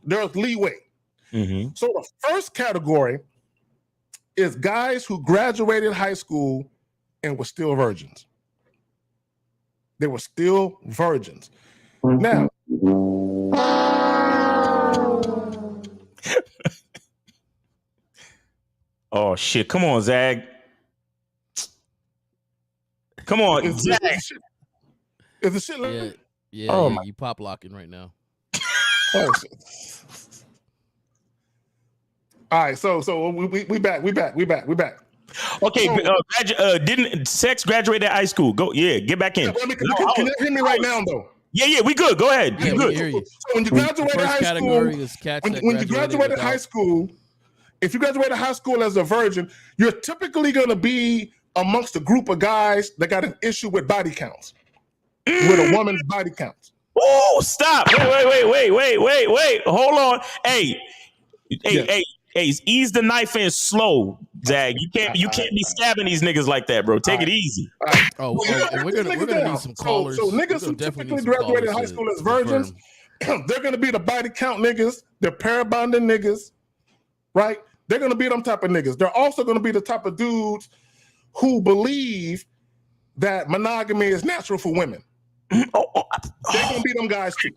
there's leeway. Mm-hmm. So the first category is guys who graduated high school and were still virgins. They were still virgins. Now, oh shit! Come on, Zag. Come on, Zag. Is the shit like Yeah, you pop locking right now. Oh shit. All right, so we back. Okay, didn't sex graduate at high school? Go, get back in. Can you hear me right now, though? Yeah, we good. Go ahead. Yeah, we good. hear you. So when you graduated high school, when you graduated high school, if you graduated high school as a virgin, you're typically going to be amongst a group of guys that got an issue with body counts, with a woman's body counts. Oh, stop! Wait! Hold on. Hey, ease the knife in slow, Zag. You can't be stabbing these niggas like that, bro. Take it easy. And we're gonna need some callers. So niggas who typically graduated high school as virgins, they're gonna be the body count niggas. They're parabonding niggas, right? They're gonna be them type of niggas. They're also gonna be the type of dudes who believe that monogamy is natural for women. They're gonna be them guys too.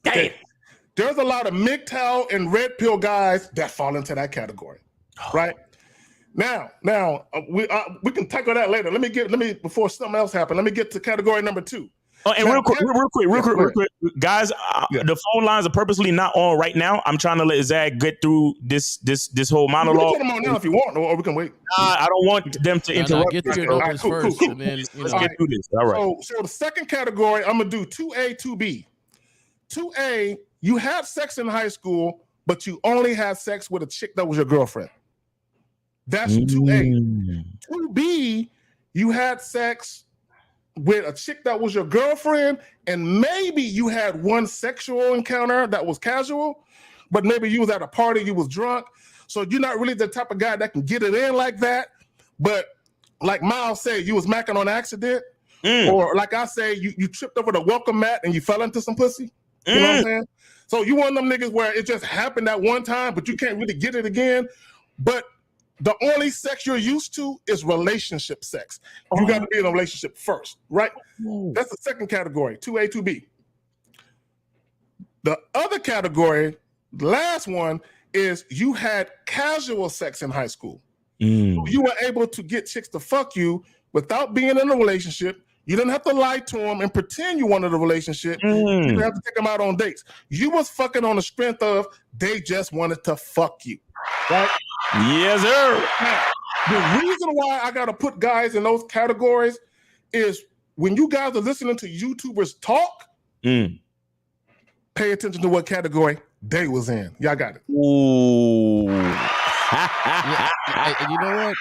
Okay. There's a lot of MGTOW and red pill guys that fall into that category, right? Now we can tackle that later. Let me before something else happens. Let me get to category number 2. Oh, and real quick, guys. The phone lines are purposely not on right now. I'm trying to let Zag get through this whole monologue. You can put them on now if you want, or we can wait. I don't want them to interrupt. Get through your numbers first, and then let's get through this. All right. So the second category, I'm gonna do 2A, 2B. 2A, you had sex in high school, but you only had sex with a chick that was your girlfriend. That's 2A. 2B, you had sex with a chick that was your girlfriend, and maybe you had one sexual encounter that was casual, but maybe you was at a party, you was drunk, so you're not really the type of guy that can get it in like that. But like Miles said, you was macking on accident, or like I say, you tripped over the welcome mat and you fell into some pussy. You know what I'm saying? So you one of them niggas where it just happened that one time, but you can't really get it again. But the only sex you're used to is relationship sex. You got to be in a relationship first, right? That's the second category, 2A, 2B. The other category, the last one, is you had casual sex in high school. You were able to get chicks to fuck you without being in a relationship. You didn't have to lie to them and pretend you wanted a relationship. You didn't have to take them out on dates. You was fucking on the strength of they just wanted to fuck you, right? Yes, sir. Now, the reason why I got to put guys in those categories is when you guys are listening to YouTubers talk, pay attention to what category they was in. Y'all got it. Ooh. You know what?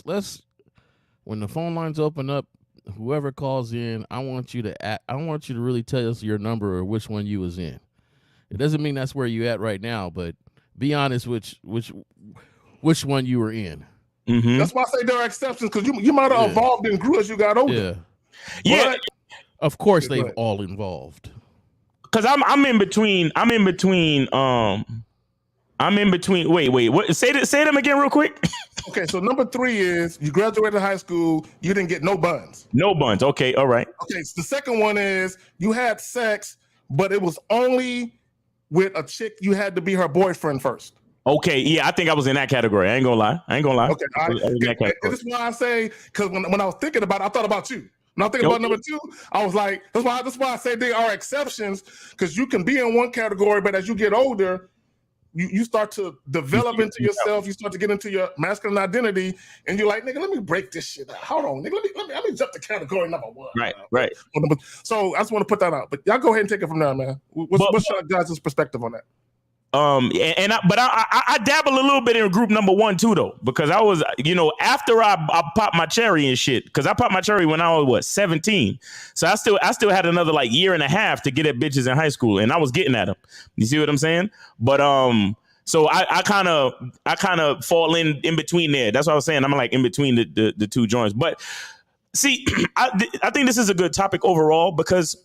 Let's when the phone lines open up, whoever calls in, I want you to really tell us your number or which one you was in. It doesn't mean that's where you at right now, but be honest which one you were in. That's why I say there are exceptions, because you might have evolved and grew as you got older. Yeah. Of course they've all involved. Because I'm in between. Wait. What? Say them again real quick. Okay, so number 3 is you graduated high school, you didn't get no buns. No buns. Okay, all right. Okay, so the second one is you had sex, but it was only with a chick. You had to be her boyfriend first. Okay, yeah, I think I was in that category. I ain't gonna lie. Okay, all right. This is why I say, because when I was thinking about it, I thought about you. When I was thinking about number 2, I was like, that's why I say they are exceptions, because you can be in one category, but as you get older, you start to develop into yourself. You start to get into your masculine identity, and you're like, nigga, let me break this shit out. Hold on, nigga, let me jump to category number 1. Right. So I just want to put that out. But y'all go ahead and take it from there, man. What's your guys' perspective on that? I dabble a little bit in group number 1 too, though, because I was, after I popped my cherry and shit, because I popped my cherry when I was 17, so I still had another like year and a half to get at bitches in high school, and I was getting at them. You see what I'm saying? But so I kind of fall in between there. That's what I was saying. I'm like in between the two joints. But see, I think this is a good topic overall, because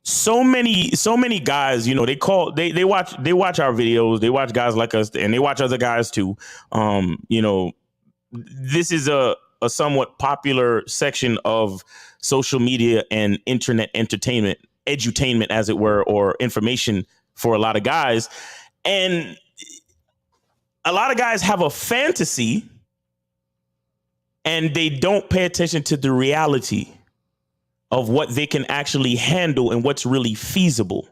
so many guys, you know, they watch our videos, they watch guys like us, and they watch other guys too. You know, this is a somewhat popular section of social media and internet entertainment, edutainment, as it were, or information for a lot of guys. And a lot of guys have a fantasy and they don't pay attention to the reality of what they can actually handle and what's really feasible.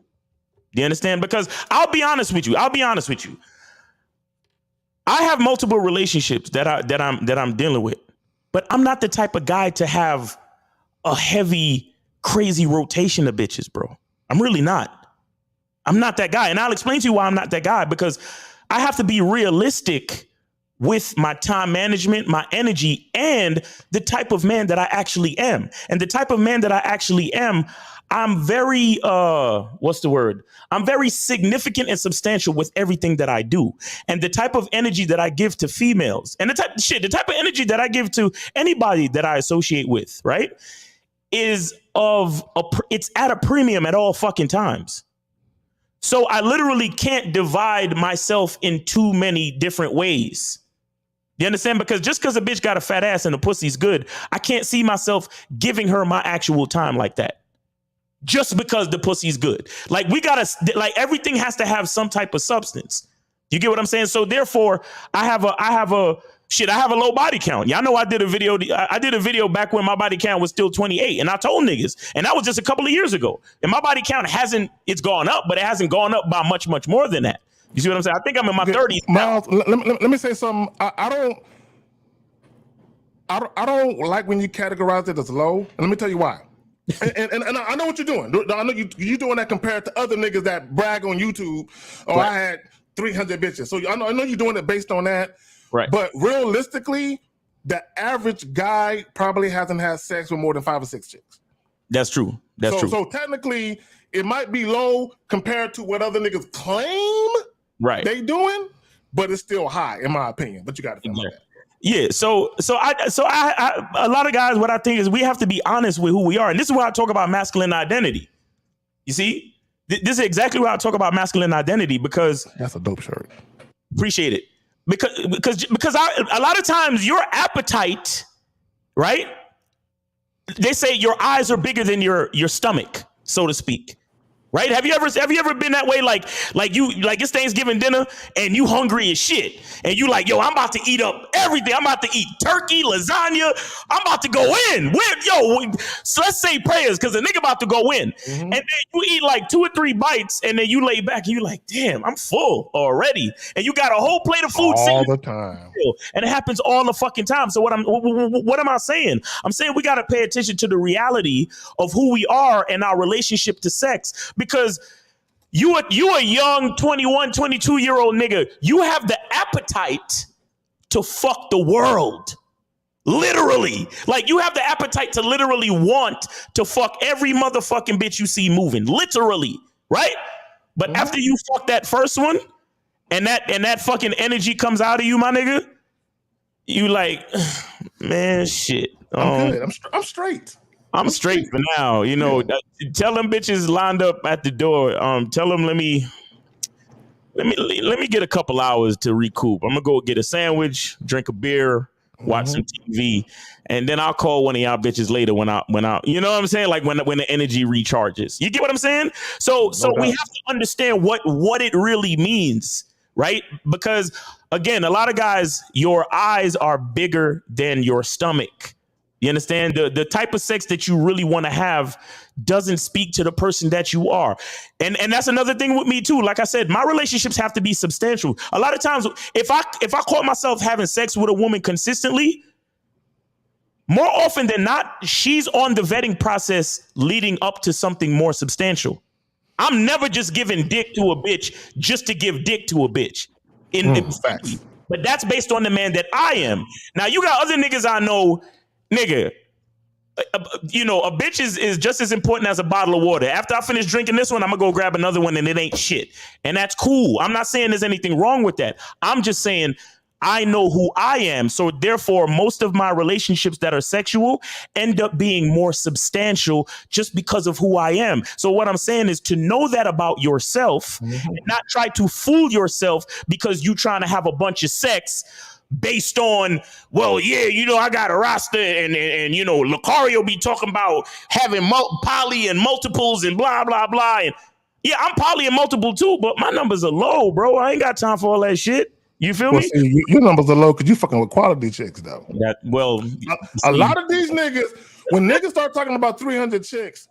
Do you understand? Because I'll be honest with you. I have multiple relationships that I'm dealing with, but I'm not the type of guy to have a heavy, crazy rotation of bitches, bro. I'm really not. I'm not that guy. And I'll explain to you why I'm not that guy, because I have to be realistic with my time management, my energy, and the type of man that I actually am. And the type of man that I actually am, I'm very, I'm very significant and substantial with everything that I do. And the type of energy that I give to females, and the type of energy that I give to anybody that I associate with, right, is it's at a premium at all fucking times. So I literally can't divide myself in too many different ways. You understand? Because just because a bitch got a fat ass and the pussy's good, I can't see myself giving her my actual time like that. Just because the pussy's good. Like, everything has to have some type of substance. You get what I'm saying? So therefore, I have a low body count. Y'all know I did a video back when my body count was still 28, and I told niggas, and that was just a couple of years ago. And my body count it's gone up, but it hasn't gone up by much, much more than that. You see what I'm saying? I think I'm in my 30s. Miles, let me say something. I don't like when you categorize it as low. And let me tell you why. and I know what you're doing. I know you're doing that compared to other niggas that brag on YouTube. Oh, right. I had 300 bitches. So I know you're doing it based on that. Right. But realistically, the average guy probably hasn't had sex with more than 5 or 6 chicks. That's true. That's true. So technically, it might be low compared to what other niggas claim they doing, but it's still high in my opinion. But you got to think about that. Yeah. So I a lot of guys, what I think is we have to be honest with who we are, and this is why I talk about masculine identity. You see, this is exactly why I talk about masculine identity, because that's a dope shirt. Appreciate it. Because a lot of times your appetite, right? They say your eyes are bigger than your stomach, so to speak. Right? Have you ever been that way? Like it's Thanksgiving dinner and you hungry as shit. And you like, yo, I'm about to eat up everything. I'm about to eat turkey, lasagna. I'm about to go in. So let's say prayers, because the nigga about to go in. Mm-hmm. And then you eat like 2 or 3 bites and then you lay back and you like, damn, I'm full already. And you got a whole plate of food all the time. And it happens all the fucking time. So what am I saying? I'm saying we got to pay attention to the reality of who we are and our relationship to sex. Because you a young 21, 22-year-old nigga. You have the appetite to fuck the world. Literally. Like, you have the appetite to literally want to fuck every motherfucking bitch you see moving. Literally. Right? But after you fuck that first one and that fucking energy comes out of you, my nigga, you like, man, shit. I'm good. I'm straight. I'm straight for now. You know, tell them bitches lined up at the door. Tell them let me get a couple hours to recoup. I'm gonna go get a sandwich, drink a beer, watch some TV, and then I'll call one of y'all bitches later when I you know what I'm saying? Like when the energy recharges. You get what I'm saying? So we have to understand what it really means, right? Because again, a lot of guys, your eyes are bigger than your stomach. You understand? The type of sex that you really want to have doesn't speak to the person that you are. And that's another thing with me too. Like I said, my relationships have to be substantial. A lot of times, if I caught myself having sex with a woman consistently, more often than not, she's on the vetting process leading up to something more substantial. I'm never just giving dick to a bitch just to give dick to a bitch. Facts. But that's based on the man that I am. Now, you got other niggas I know. Nigga, you know, a bitch is just as important as a bottle of water. After I finish drinking this one, I'm gonna go grab another one and it ain't shit. And that's cool. I'm not saying there's anything wrong with that. I'm just saying I know who I am. So therefore, most of my relationships that are sexual end up being more substantial just because of who I am. So what I'm saying is to know that about yourself and not try to fool yourself because you trying to have a bunch of sex based on, well, yeah, you know, I got a roster and you know, Lucario be talking about having poly and multiples and blah, blah, blah. And yeah, I'm poly and multiple too, but my numbers are low, bro. I ain't got time for all that shit. You feel me? See, your numbers are low because you fucking with quality chicks, though. A lot of these niggas, when niggas start talking about 300 chicks,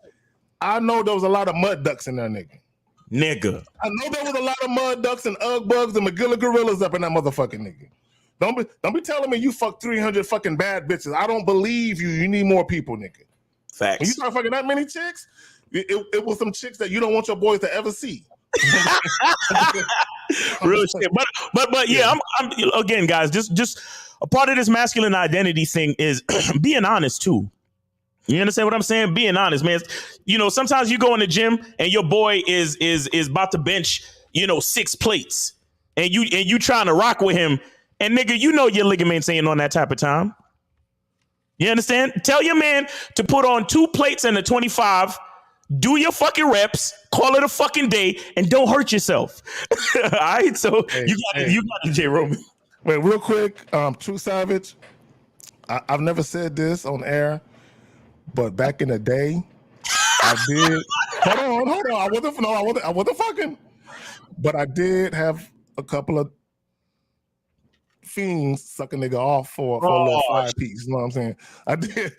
I know there was a lot of mud ducks in there, nigga. I know there was a lot of mud ducks and Ugg bugs and Magilla gorillas up in that motherfucking nigga. Don't be telling me you fuck 300 fucking bad bitches. I don't believe you. You need more people, nigga. Facts. When you start fucking that many chicks, it was some chicks that you don't want your boys to ever see. Real shit. But yeah, I'm again, guys, just a part of this masculine identity thing is being honest too. You understand what I'm saying? Being honest, man. You know, sometimes you go in the gym and your boy is about to bench, you know, 6 plates, and you trying to rock with him, and nigga, you know your ligaments ain't on that type of time. You understand? Tell your man to put on 2 plates and a 25. Do your fucking reps, call it a fucking day, and don't hurt yourself. All right, so you got it, J. Roman. Wait, real quick, True Savage. I've never said this on air, but back in the day, I did. Hold on. I wasn't fucking. But I did have a couple of fiends suck a nigga off for a little 5-piece. You know what I'm saying? I did.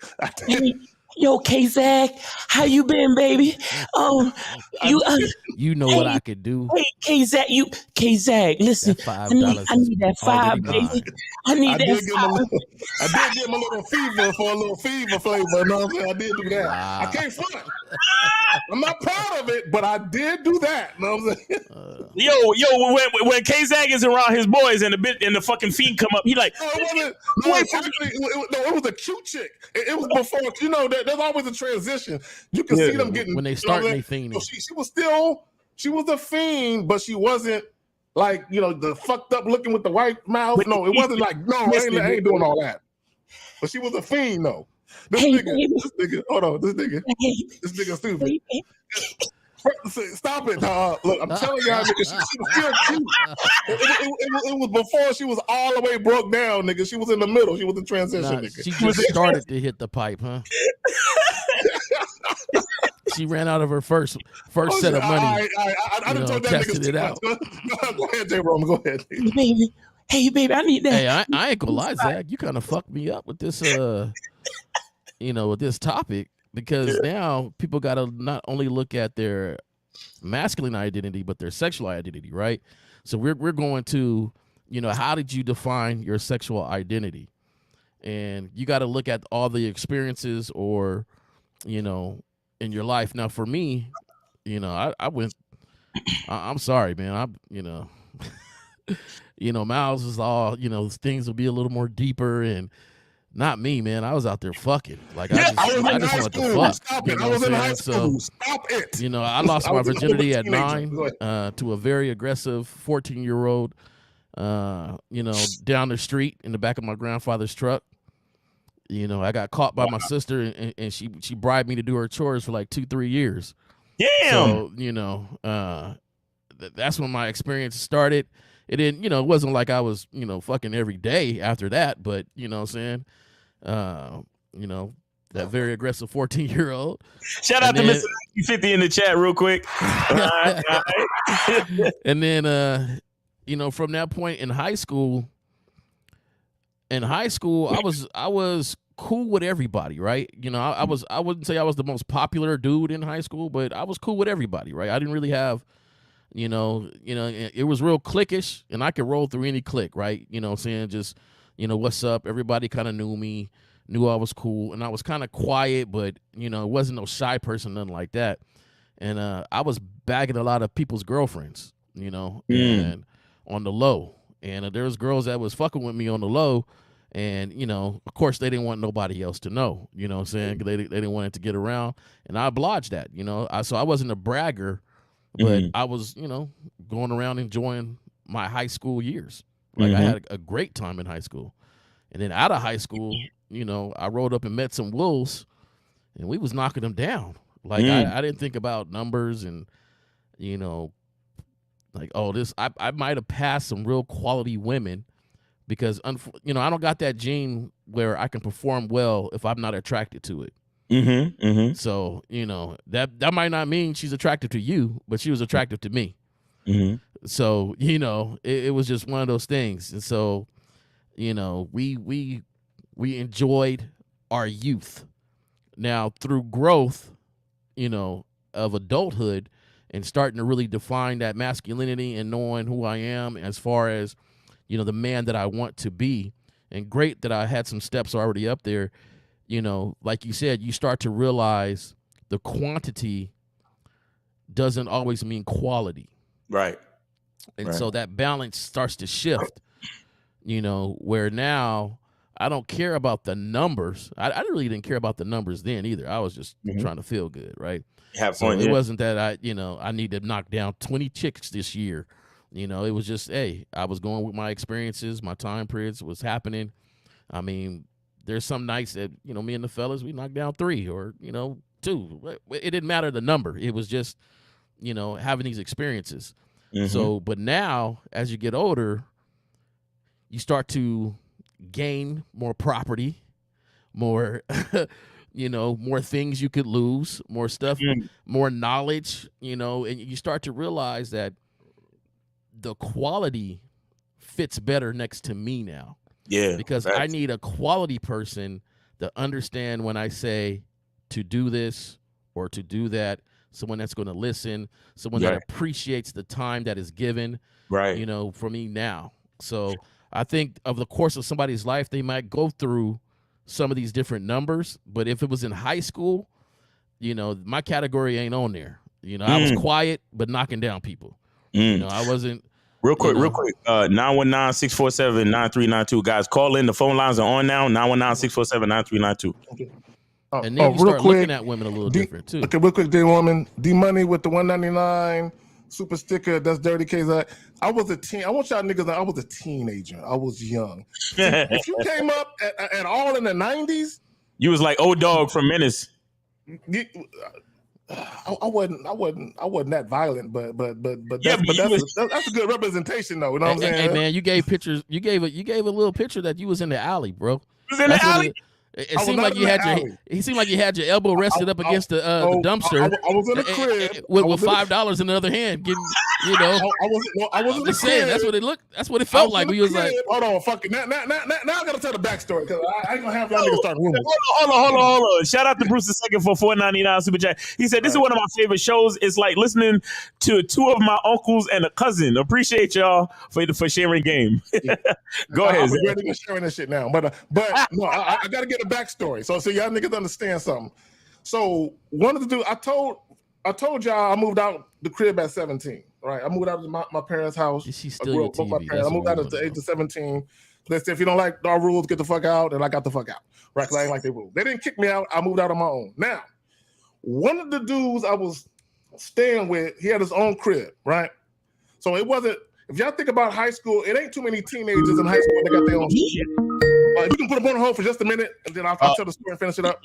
Yo, K-Zag, how you been, baby? You know what I could do. Hey, K-Zag, listen, I need that 5, baby. I need that 5. I did give him a little fever for a little fever flavor. You know what I'm saying? I did do that. Wow. I can't front. I'm not proud of it, but I did do that. You know what I'm saying? Yo, when K-Zag is around his boys and the fucking fiend come up, he like, it was a cute chick. It was before, you know, there's always a transition. You can see them getting when they start they fiend. So she was a fiend, but she wasn't like, you know, the fucked up looking with the white mouth. No, it wasn't like, no, I ain't doing all that. But she was a fiend, though. This nigga, hold on, this nigga stupid. Stop it, dog. Look, I'm telling y'all, nigga, she was still cute. It was before she was all the way broke down, nigga. She was in the middle. She was in transition, nigga. She just started to hit the pipe, huh? She ran out of her first set of money. I done told that nigga it out. Go ahead, J. Roman. Go ahead. Hey, baby, I need that. Hey, I ain't gonna lie, Zach. You kind of fucked me up with this, with this topic, because now people got to not only look at their masculine identity, but their sexual identity, right? So we're going to, how did you define your sexual identity? And you got to look at all the experiences or, in your life. Now, for me, I went, I'm sorry, man. Miles is all, things will be a little more deeper, and not me, man. I was out there fucking. Like, I just wanted to fuck. Stop it. I was in high school. Stop it. I lost my virginity at 9 to a very aggressive 14-year-old, down the street in the back of my grandfather's truck. I got caught by my sister, and she bribed me to do her chores for like 2-3 years. Damn. So, that's when my experience started. It didn't, it wasn't like I was, fucking every day after that, but what I'm saying? That very aggressive 14-year-old. Shout out to Mr. 50 in the chat real quick. And then, from that point in high school, I was cool with everybody, right? I wouldn't say I was the most popular dude in high school, but I was cool with everybody, right? I didn't really have, it was real cliquish, and I could roll through any clique, right? Just, what's up? Everybody kind of knew me, knew I was cool, and I was kind of quiet, but, it wasn't no shy person, nothing like that. And I was bagging a lot of people's girlfriends, and on the low. And there was girls that was fucking with me on the low, and, of course, they didn't want nobody else to know, what I'm saying? 'Cause they didn't want it to get around, and I obliged that, so I wasn't a bragger, but I was, going around enjoying my high school years. Like I had a great time in high school. And then out of high school, you know, I rode up and met some wolves and we was knocking them down. Like I didn't think about numbers and, you know, like, oh, I might have passed some real quality women because, you know, I don't got that gene where I can perform well if I'm not attracted to it. So, you know, that might not mean she's attractive to you, but she was attractive to me. So, you know, it was just one of those things. And so, you know, we enjoyed our youth. Now, through growth, you know, of adulthood and starting to really define that masculinity and knowing who I am as far as, you know, the man that I want to be, and great that I had some steps already up there, you know, like you said, you start to realize the quantity doesn't always mean quality. Right. And so that balance starts to shift, you know, where now I don't care about the numbers. I really didn't care about the numbers then either. I was just trying to feel good, right? Have fun. So it wasn't that I need to knock down 20 chicks this year. You know, it was just, hey, I was going with my experiences, my time periods was happening. I mean, there's some nights that, you know, me and the fellas, we knocked down 3 or, you know, 2. It didn't matter the number. It was just, you know, having these experiences. So, but now as you get older, you start to gain more property, more, you know, more things you could lose, more stuff, more knowledge, you know, and you start to realize that the quality fits better next to me now. Yeah. Because I need a quality person to understand when I say to do this or to do that, someone that's going to listen, someone that appreciates the time that is given, you know, for me now. So I think of the course of somebody's life, they might go through some of these different numbers, but if it was in high school, you know, my category ain't on there. You know, I was quiet, but knocking down people. You know, I wasn't. Real quick, 919-647-9392. Guys, call in. The phone lines are on now. 919-647-9392. Okay. And then you start looking at women a little different too. Okay, real quick, D-Woman. D-Money with the 199 super sticker. That's Dirty KZ. I was a teen. I want y'all niggas to know I was a teenager. I was young. If you came up at all in the 90s, you was like old dog from Menace. I wasn't that violent, but that's a good representation though. You know what I'm saying? Hey man, you gave pictures. You gave a little picture that you was in the alley, bro. You was in the alley. It seemed like you had your elbow rested up against the dumpster. I was in the crib with $5 in the other hand, getting, you know. I was in the crib. That's what it looked. That's what it felt like. We was like, hold on, fuck it. Now I gotta tell the backstory because I ain't gonna have y'all niggas start rumors. Hold on. Shout out to Bruce II for $4.99 super chat. He said this is one of my favorite shows. It's like listening to 2 of my uncles and a cousin. Appreciate y'all for sharing game. Go ahead. I'm regretting sharing this shit now, but no, I gotta get a backstory so y'all niggas understand something. So one of the dudes, I told y'all I moved out the crib at 17. Right, I moved out of my parents' house. She's still your TV. I moved out at the age of 17. They said if you don't like our rules, get the fuck out, and I got the fuck out. Right, because I ain't like their rules. They didn't kick me out. I moved out on my own. Now, one of the dudes I was staying with, he had his own crib. Right, so it wasn't. If y'all think about high school, it ain't too many teenagers in high school that got their own shit. If you can put them on hold for just a minute, and then I'll tell the story and finish it up.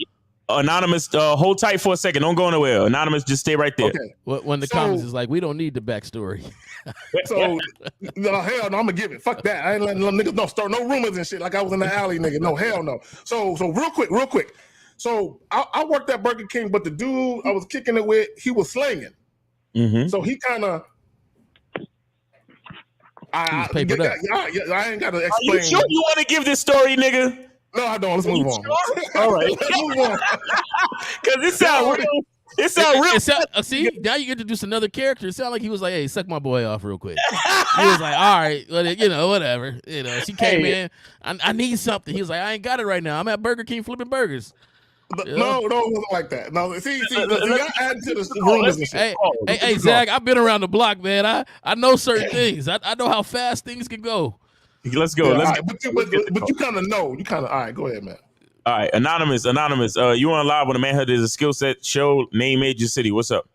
Anonymous, hold tight for a second. Don't go anywhere. Anonymous, just stay right there. Okay. When the comments is like, we don't need the backstory. So, no, hell no, I'm gonna give it. Fuck that. I ain't letting them niggas start no rumors and shit like I was in the alley, nigga. No, hell no. So real quick. So I worked at Burger King, but the dude I was kicking it with, he was slanging. So he kind of. I ain't got to explain. Are you sure you want to give this story, nigga? No, I don't. Let's move on. All right. Let's move on. Because it sounds real. It sounds real. See, now you introduce another character. It sounded like he was like, hey, suck my boy off real quick. He was like, all right, well, you know, whatever. You know, she came in. I need something. He was like, I ain't got it right now. I'm at Burger King flipping burgers. No, it wasn't like that. No, see, y'all add to the rumors and shit. Hey, Zach, I've been around the block, man. I know certain things. I know how fast things can go. Let's go. Yeah, but you kind of know. You kind of, all right, go ahead, man. All right, Anonymous. You on live when a manhood is a skill set show. Name, age, your city. What's up?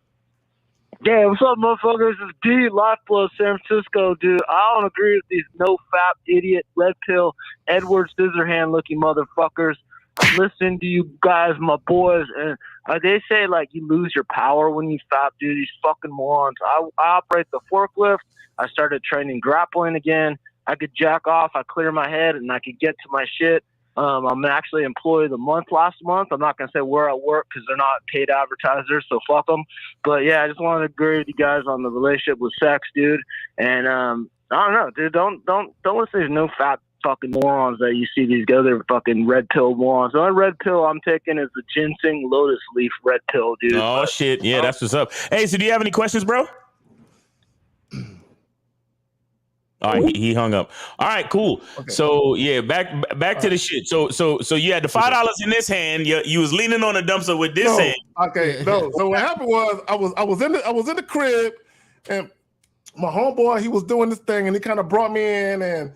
Yeah, what's up, motherfuckers? It's D, Lifeblood, San Francisco, dude. I don't agree with these no-fap, idiot, red pill, Edward Scissorhand-looking motherfuckers. I'm listening to you guys, my boys, and they say, like, you lose your power when you fap, dude. These fucking morons. I operate the forklift. I started training grappling again. I could jack off. I clear my head, and I could get to my shit. I'm actually employee of the month last month. I'm not going to say where I work because they're not paid advertisers, so fuck them. But, yeah, I just wanted to agree with you guys on the relationship with sex, dude. And I don't know, dude. Don't listen to these no fat fucking morons that you see, these other fucking red pill morons. The only red pill I'm taking is the ginseng lotus leaf red pill, dude. Oh, shit. Yeah, that's what's up. Hey, so do you have any questions, bro? All right, he hung up. All right, cool. Okay. So yeah, back to the shit. So you had the $5 in this hand. You was leaning on the dumpster with this hand. Okay, no. So what happened was I was in the crib, and my homeboy, he was doing this thing, and he kind of brought me in, and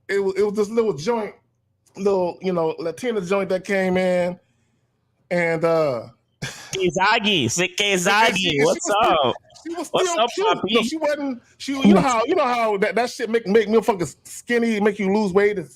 it was this little joint, Latina joint that came in, and Kizagi, what's up? She was still cute. No, she wasn't. You know how that shit make me fucking skinny, make you lose weight. It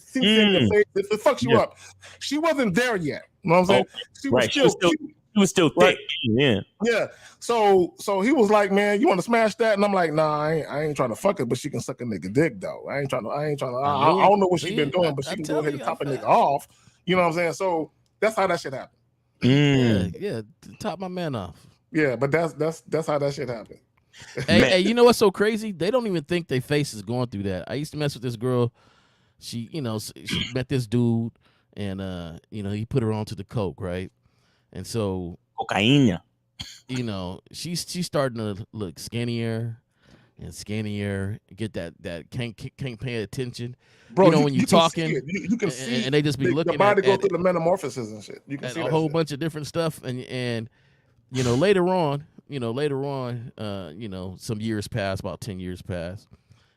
fucks you up. She wasn't there yet. You know what I'm saying? She was still thick. Right? Yeah. So he was like, "Man, you want to smash that?" And I'm like, "Nah, I ain't trying to fuck her, but she can suck a nigga dick though. I ain't trying to. I don't know what she been doing, but she can go ahead and top a nigga off. You know what I'm saying? So that's how that shit happened. Yeah, top my man off. Yeah, but that's how that shit happened. Hey, you know what's so crazy? They don't even think their face is going through that. I used to mess with this girl. She met this dude, and he put her onto the coke, right? And so cocaine. She's starting to look skinnier and skinnier. Get that can't pay attention. Bro, when you're talking, you can see, and they just be looking the body at go through the metamorphosis and shit. You can see a whole bunch of different stuff, and later on, some years passed, about 10 years passed,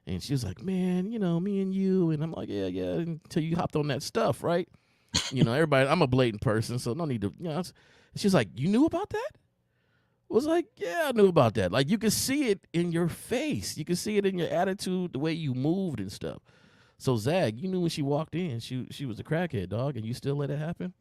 and she was like, "Man, me and you," and I'm like, "Yeah," until you hopped on that stuff, right? Everybody, I'm a blatant person, so no need to, She's like, "You knew about that?" I was like, "Yeah, I knew about that." Like, you could see it in your face, you could see it in your attitude, the way you moved and stuff. So Zag, you knew when she walked in, she was a crackhead, dog, and you still let it happen?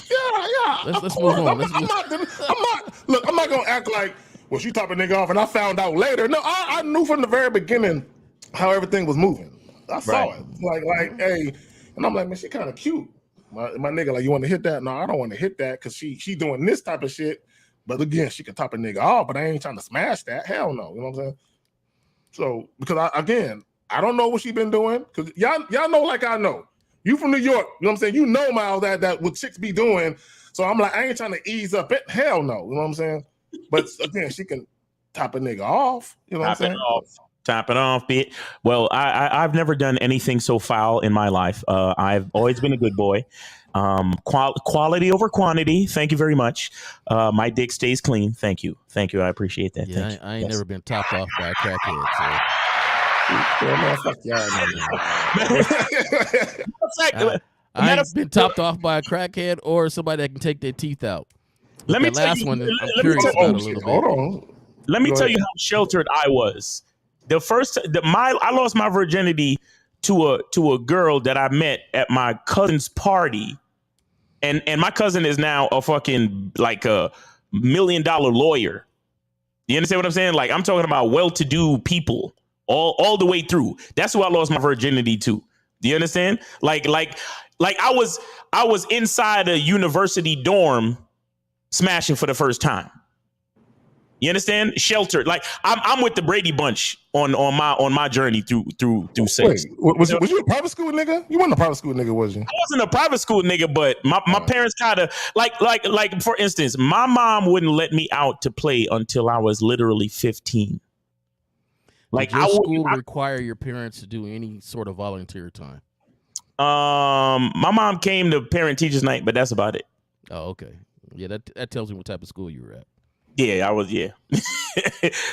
Yeah. Let's move on. I'm not gonna act like, well, she top a nigga off and I found out later. No, I knew from the very beginning how everything was moving. I saw it. Like, hey, and I'm like, man, she kind of cute. My nigga, like, you want to hit that? No, I don't want to hit that because she doing this type of shit. But again, she can top a nigga off, but I ain't trying to smash that. Hell no. You know what I'm saying? So because I don't know what she been doing because y'all know like I know. You from New York, you know what I'm saying? You know, Miles, that what chicks be doing. So I'm like, I ain't trying to ease up it. Hell no. You know what I'm saying? But again, she can top a nigga off. You know what I'm saying? Top it off, bitch. Well, I've never done anything so foul in my life. I've always been a good boy. Quality over quantity. Thank you very much. My dick stays clean. Thank you. I appreciate that. Yeah, I ain't never been topped off by a crackhead. So. I've been topped off by a crackhead or somebody that can take their teeth out. Let me tell you. I'm curious about a little bit. Hold on. Let me tell you how sheltered I was. I lost my virginity to a girl that I met at my cousin's party, and my cousin is now a fucking like a $1 million lawyer. You understand what I'm saying? Like, I'm talking about well-to-do people. All the way through. That's who I lost my virginity to. Do you understand? Like I was inside a university dorm smashing for the first time. You understand? Sheltered. Like I'm with the Brady Bunch on my journey through sex. Wait, was you a private school nigga? You wasn't a private school nigga, was you? I wasn't a private school nigga, but my parents kind of like for instance, my mom wouldn't let me out to play until I was literally 15. Like, your school require your parents to do any sort of volunteer time? My mom came to parent teachers night, but that's about it. Oh, okay. Yeah, that tells me what type of school you were at. Yeah, I was. Yeah.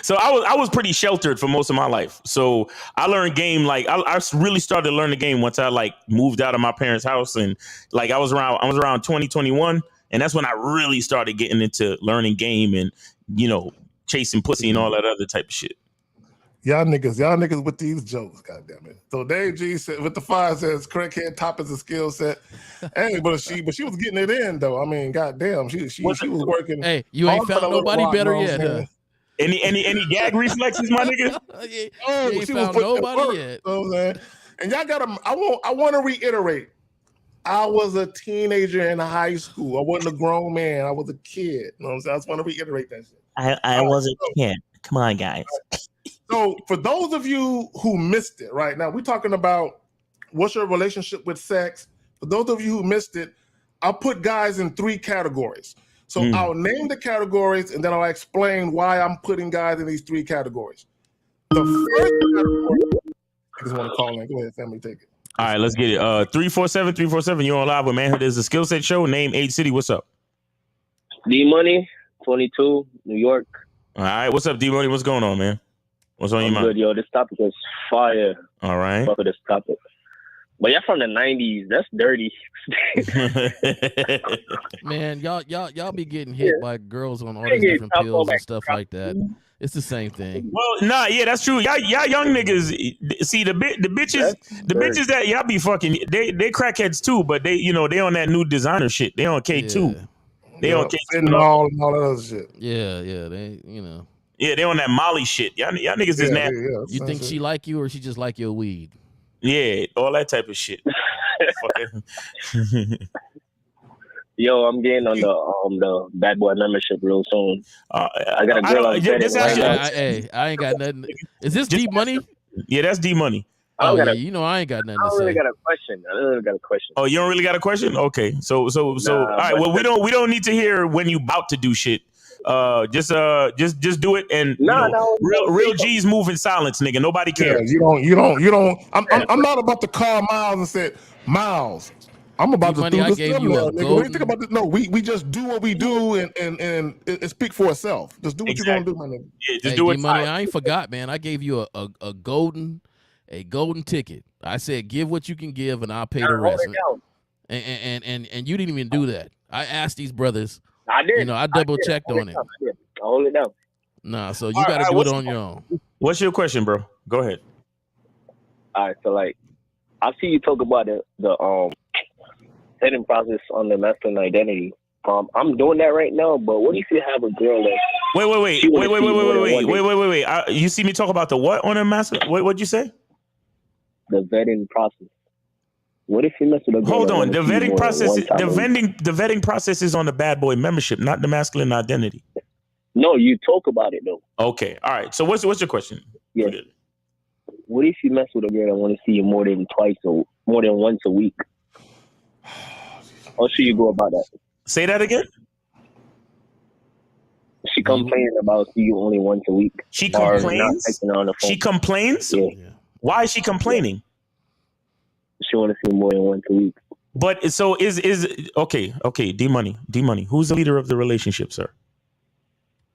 So I was pretty sheltered for most of my life. So I learned game. Like I really started to learn the game once I like moved out of my parents' house, and like I was around 2021, and that's when I really started getting into learning game and chasing pussy and all that other type of shit. Y'all niggas with these jokes, goddamn it. So Dave G said with the 5 says crackhead top is a skill set. Hey, but she was getting it in though. I mean, goddamn, she was working. Hey, you ain't found nobody better yet, huh? Any gag reflexes, my nigga? You ain't found nobody yet. You know what I'm saying? And y'all gotta. I want to reiterate. I was a teenager in high school. I wasn't a grown man. I was a kid. You know what I'm saying? I just want to reiterate that shit. I was a kid. Come on, guys. So for those of you who missed it, right now we're talking about what's your relationship with sex. For those of you who missed it, I'll put guys in 3 categories. So I'll name the categories and then I'll explain why I'm putting guys in these 3 categories. The first category, I just want to call in. Go ahead, family, take it. All right, let's get it. 347, you're on live with Manhood is a skill set show. Name, age, city. What's up? D Money, 22, New York. All right, what's up, D Money? What's going on, man? What's on your mind? Good, yo. This topic is fire. All right. Fuck with this topic. But y'all from the 90s. That's dirty. Man, y'all be getting hit by girls on all these different pills and stuff like that. It's the same thing. Well, nah, yeah, that's true. Y'all young niggas see the bitches that y'all be fucking. They crackheads too, but they they on that new designer shit. They on K2. Yeah. They on K2 and all that other shit. Yeah, they Yeah, they on that Molly shit. Y'all niggas is nasty. You think she like you or she just like your weed? Yeah, all that type of shit. Yo, I'm getting on the Bad Boy membership real soon. I got a girl. I ain't got nothing. Is this D Money? Yeah, that's D Money. Oh yeah, I ain't got nothing to say. I really got a question. Oh, you don't really got a question? Okay, so all right. Well, we don't need to hear when you about to do shit. Just do it and real G's move in silence, nigga. Nobody cares. Yeah, you don't. I'm not about to call Miles and say, Miles, I'm about to do this. Nigga. What do you think about this? No, we just do what we do and it speak for itself. Just do what you're gonna do, my nigga. Yeah, just do it. Money, I ain't forgot, man. I gave you a golden ticket. I said, give what you can give, and I'll pay the rest. And you didn't even do that. I asked these brothers. I did. I double checked on it. I hold it down. Nah, so you got to do it on your own. What's your question, bro? Go ahead. All right, so I see you talk about the setting process on the masculine identity. I'm doing that right now, but what if you have a girl that? Wait. You see me talk about the what on a masculine? What'd you say? The vetting process. What if you mess with a girl? Hold on. The vetting process. The vetting process is on the Bad Boy membership, not the masculine identity. No, you talk about it though. Okay. All right. So what's your question? Yeah. What if you mess with a girl that want to see you more than once a week? How should you go about that? Say that again. She complains about seeing you only once a week. She complains. She complains. Yeah. Why is she complaining? She want to see more than once a week. But so is okay. D Money. Who's the leader of the relationship, sir?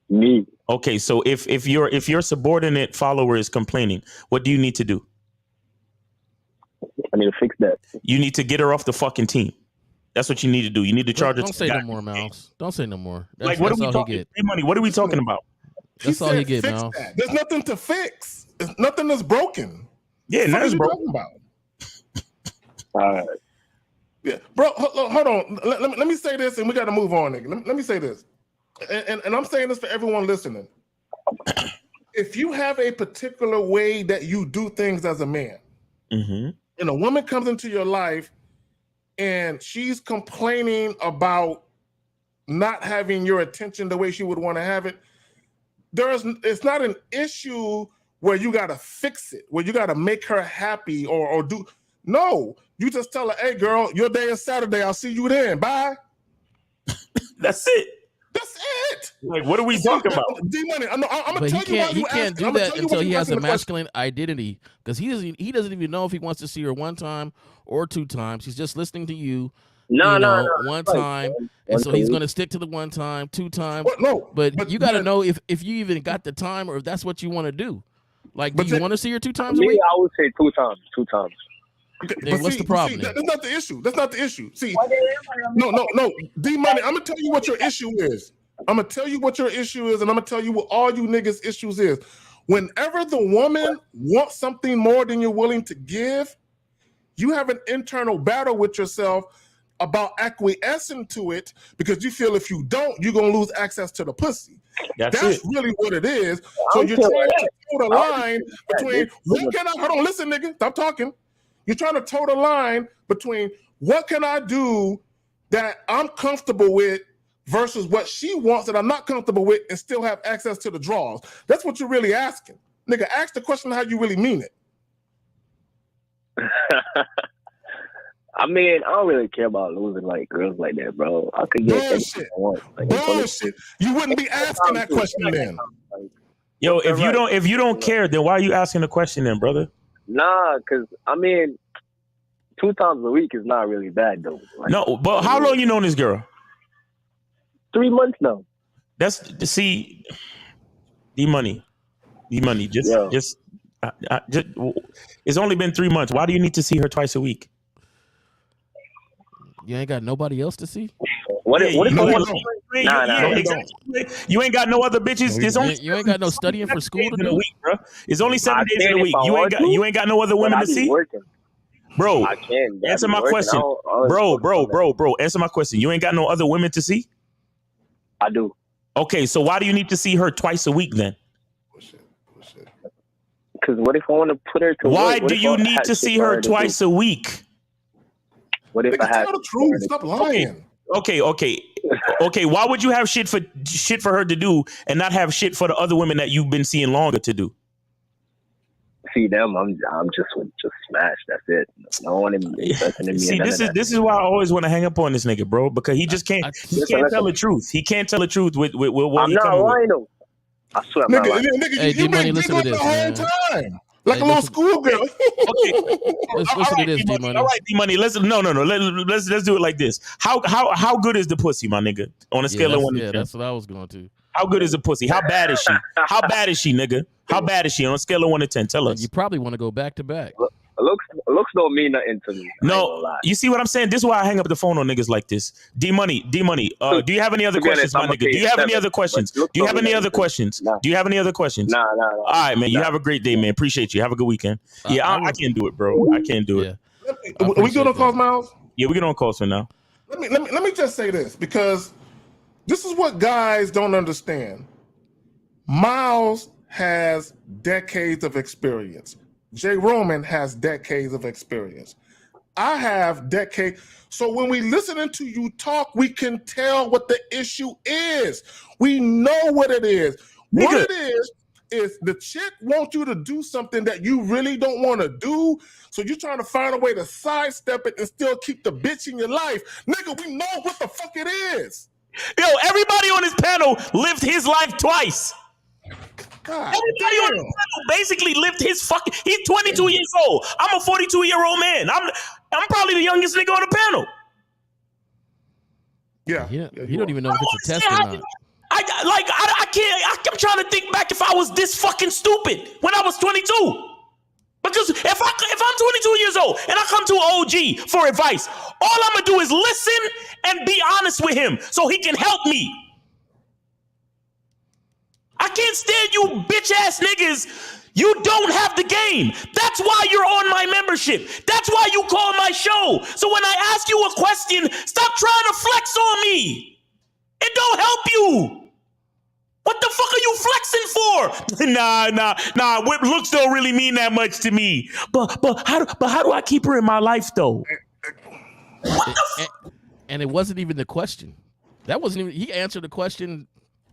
Me. Okay, so if your subordinate follower is complaining, what do you need to do? I need to fix that. You need to get her off the fucking team. That's what you need to do. You need to charge her. Don't say no more, Mouse. Don't say no more. What are we talking? D-Money. What are we talking about? That's all he get, Mouse. There's nothing to fix. There's nothing that's broken. Yeah, nothing's broken. All right. Yeah, bro. Hold on. Let me say this, and we got to move on, nigga. Let me say this, and I'm saying this for everyone listening. If you have a particular way that you do things as a man, and a woman comes into your life, and she's complaining about not having your attention the way she would want to have it, it's not an issue where you got to fix it, where you got to make her happy or do. No, you just tell her, hey, girl, your day is Saturday. I'll see you then. Bye. That's it. That's it. Like, what are we talking about? D-Money. I'm gonna tell you why he can't do that until he has a masculine identity, because he doesn't even know if he wants to see her one time or 2 times. He's just listening to you. No, one time, and so he's gonna stick to the 1 time, 2 times. But you got to know if you even got the time or if that's what you want to do. Like, do you want to see her 2 times a week? I would say 2 times. 2 times. Okay, then what's the problem? That's not the issue. See, no. D-Money, I'm gonna tell you what your issue is. I'm gonna tell you what your issue is, and I'm gonna tell you what all you niggas' issues is. Whenever the woman wants something more than you're willing to give, you have an internal battle with yourself about acquiescing to it because you feel if you don't, you're gonna lose access to the pussy. That's really what it is. So you're trying to toe the line between what can I hold on, listen, nigga, stop talking. You're trying to toe the line between what can I do that I'm comfortable with versus what she wants that I'm not comfortable with and still have access to the draws. That's what you're really asking. Nigga, ask the question how you really mean it. I mean, I don't really care about losing like girls like that, bro. I could get anything I want. Like, bullshit. You wouldn't be asking that question then. Yo, if you don't care, then why are you asking the question then, brother? Nah, because I mean, 2 times a week is not really bad though. Like, no, but how long you known this girl? 3 months now. That's see, D-Money. Just it's only been 3 months. Why do you need to see her twice a week? You ain't got nobody else to see? What if you ain't got no other bitches? It's only you ain't got no studying for school to do? Week, bro. It's only 7 days in a week. You ain't got no other women to see? Bro, I can. Answer my question. Bro, answer my question. You ain't got no other women to see? I do. Okay, so why do you need to see her twice a week then? Because what if I want to put her to Why do you need to see her twice a week? What if I had tell the truth? Stop lying. Okay. Why would you have shit for her to do and not have shit for the other women that you've been seeing longer to do? See them, I'm just smash. That's it. No one investing in me. See, this is why I always want to hang up on this nigga, bro, because he just can't tell the truth. He can't tell the truth with what I'm he not lying though. I swear I'm not lying. Hey, D-Money, listen to this, man. Like a little schoolgirl. Okay. Listen to this, D-Money. All right, D-Money. Listen, no. Let's do it like this. How good is the pussy, my nigga? On a scale of 1 to 10. Yeah, that's what I was going to. How good is the pussy? How bad is she? How bad is she, nigga? How bad is she on a scale of 1 to 10? Tell us. You probably want to go back to back. Looks don't mean nothing to me. No, you see what I'm saying? This is why I hang up the phone on niggas like this. D-Money. Do you have any other questions, my nigga? Do you have any other questions? Do you have any other questions? Do you have any other questions? Nah. All right, man. You have a great day, man. Appreciate you. Have a good weekend. Yeah, I can't do it, bro. I can't do it. Are we good on calls, Miles? Yeah, we're good on calls for now. Let me just say this, because this is what guys don't understand. Miles has decades of experience. Jay Roman has decades of experience. I have decades. So when we listening to you talk, we can tell what the issue is. We know what it is. What it is the chick wants you to do something that you really don't want to do. So you're trying to find a way to sidestep it and still keep the bitch in your life. Nigga, we know what the fuck it is. Yo, everybody on this panel lived his life twice. God, everybody on the panel basically lived his fucking. He's 22 years old. I'm a 42-year-old man. I'm probably the youngest nigga on the panel. Yeah, he don't even know if it's a test or not. I can't. I'm trying to think back if I was this fucking stupid when I was 22. Because if I'm 22 years old and I come to an OG for advice, all I'm gonna do is listen and be honest with him so he can help me. I can't stand you bitch ass niggas. You don't have the game. That's why you're on my membership. That's why you call my show. So when I ask you a question, stop trying to flex on me. It don't help you. What the fuck are you flexing for? Nah. Whip looks don't really mean that much to me. But how do I keep her in my life though? What the fuck? And it wasn't even the question. That wasn't even. He answered the question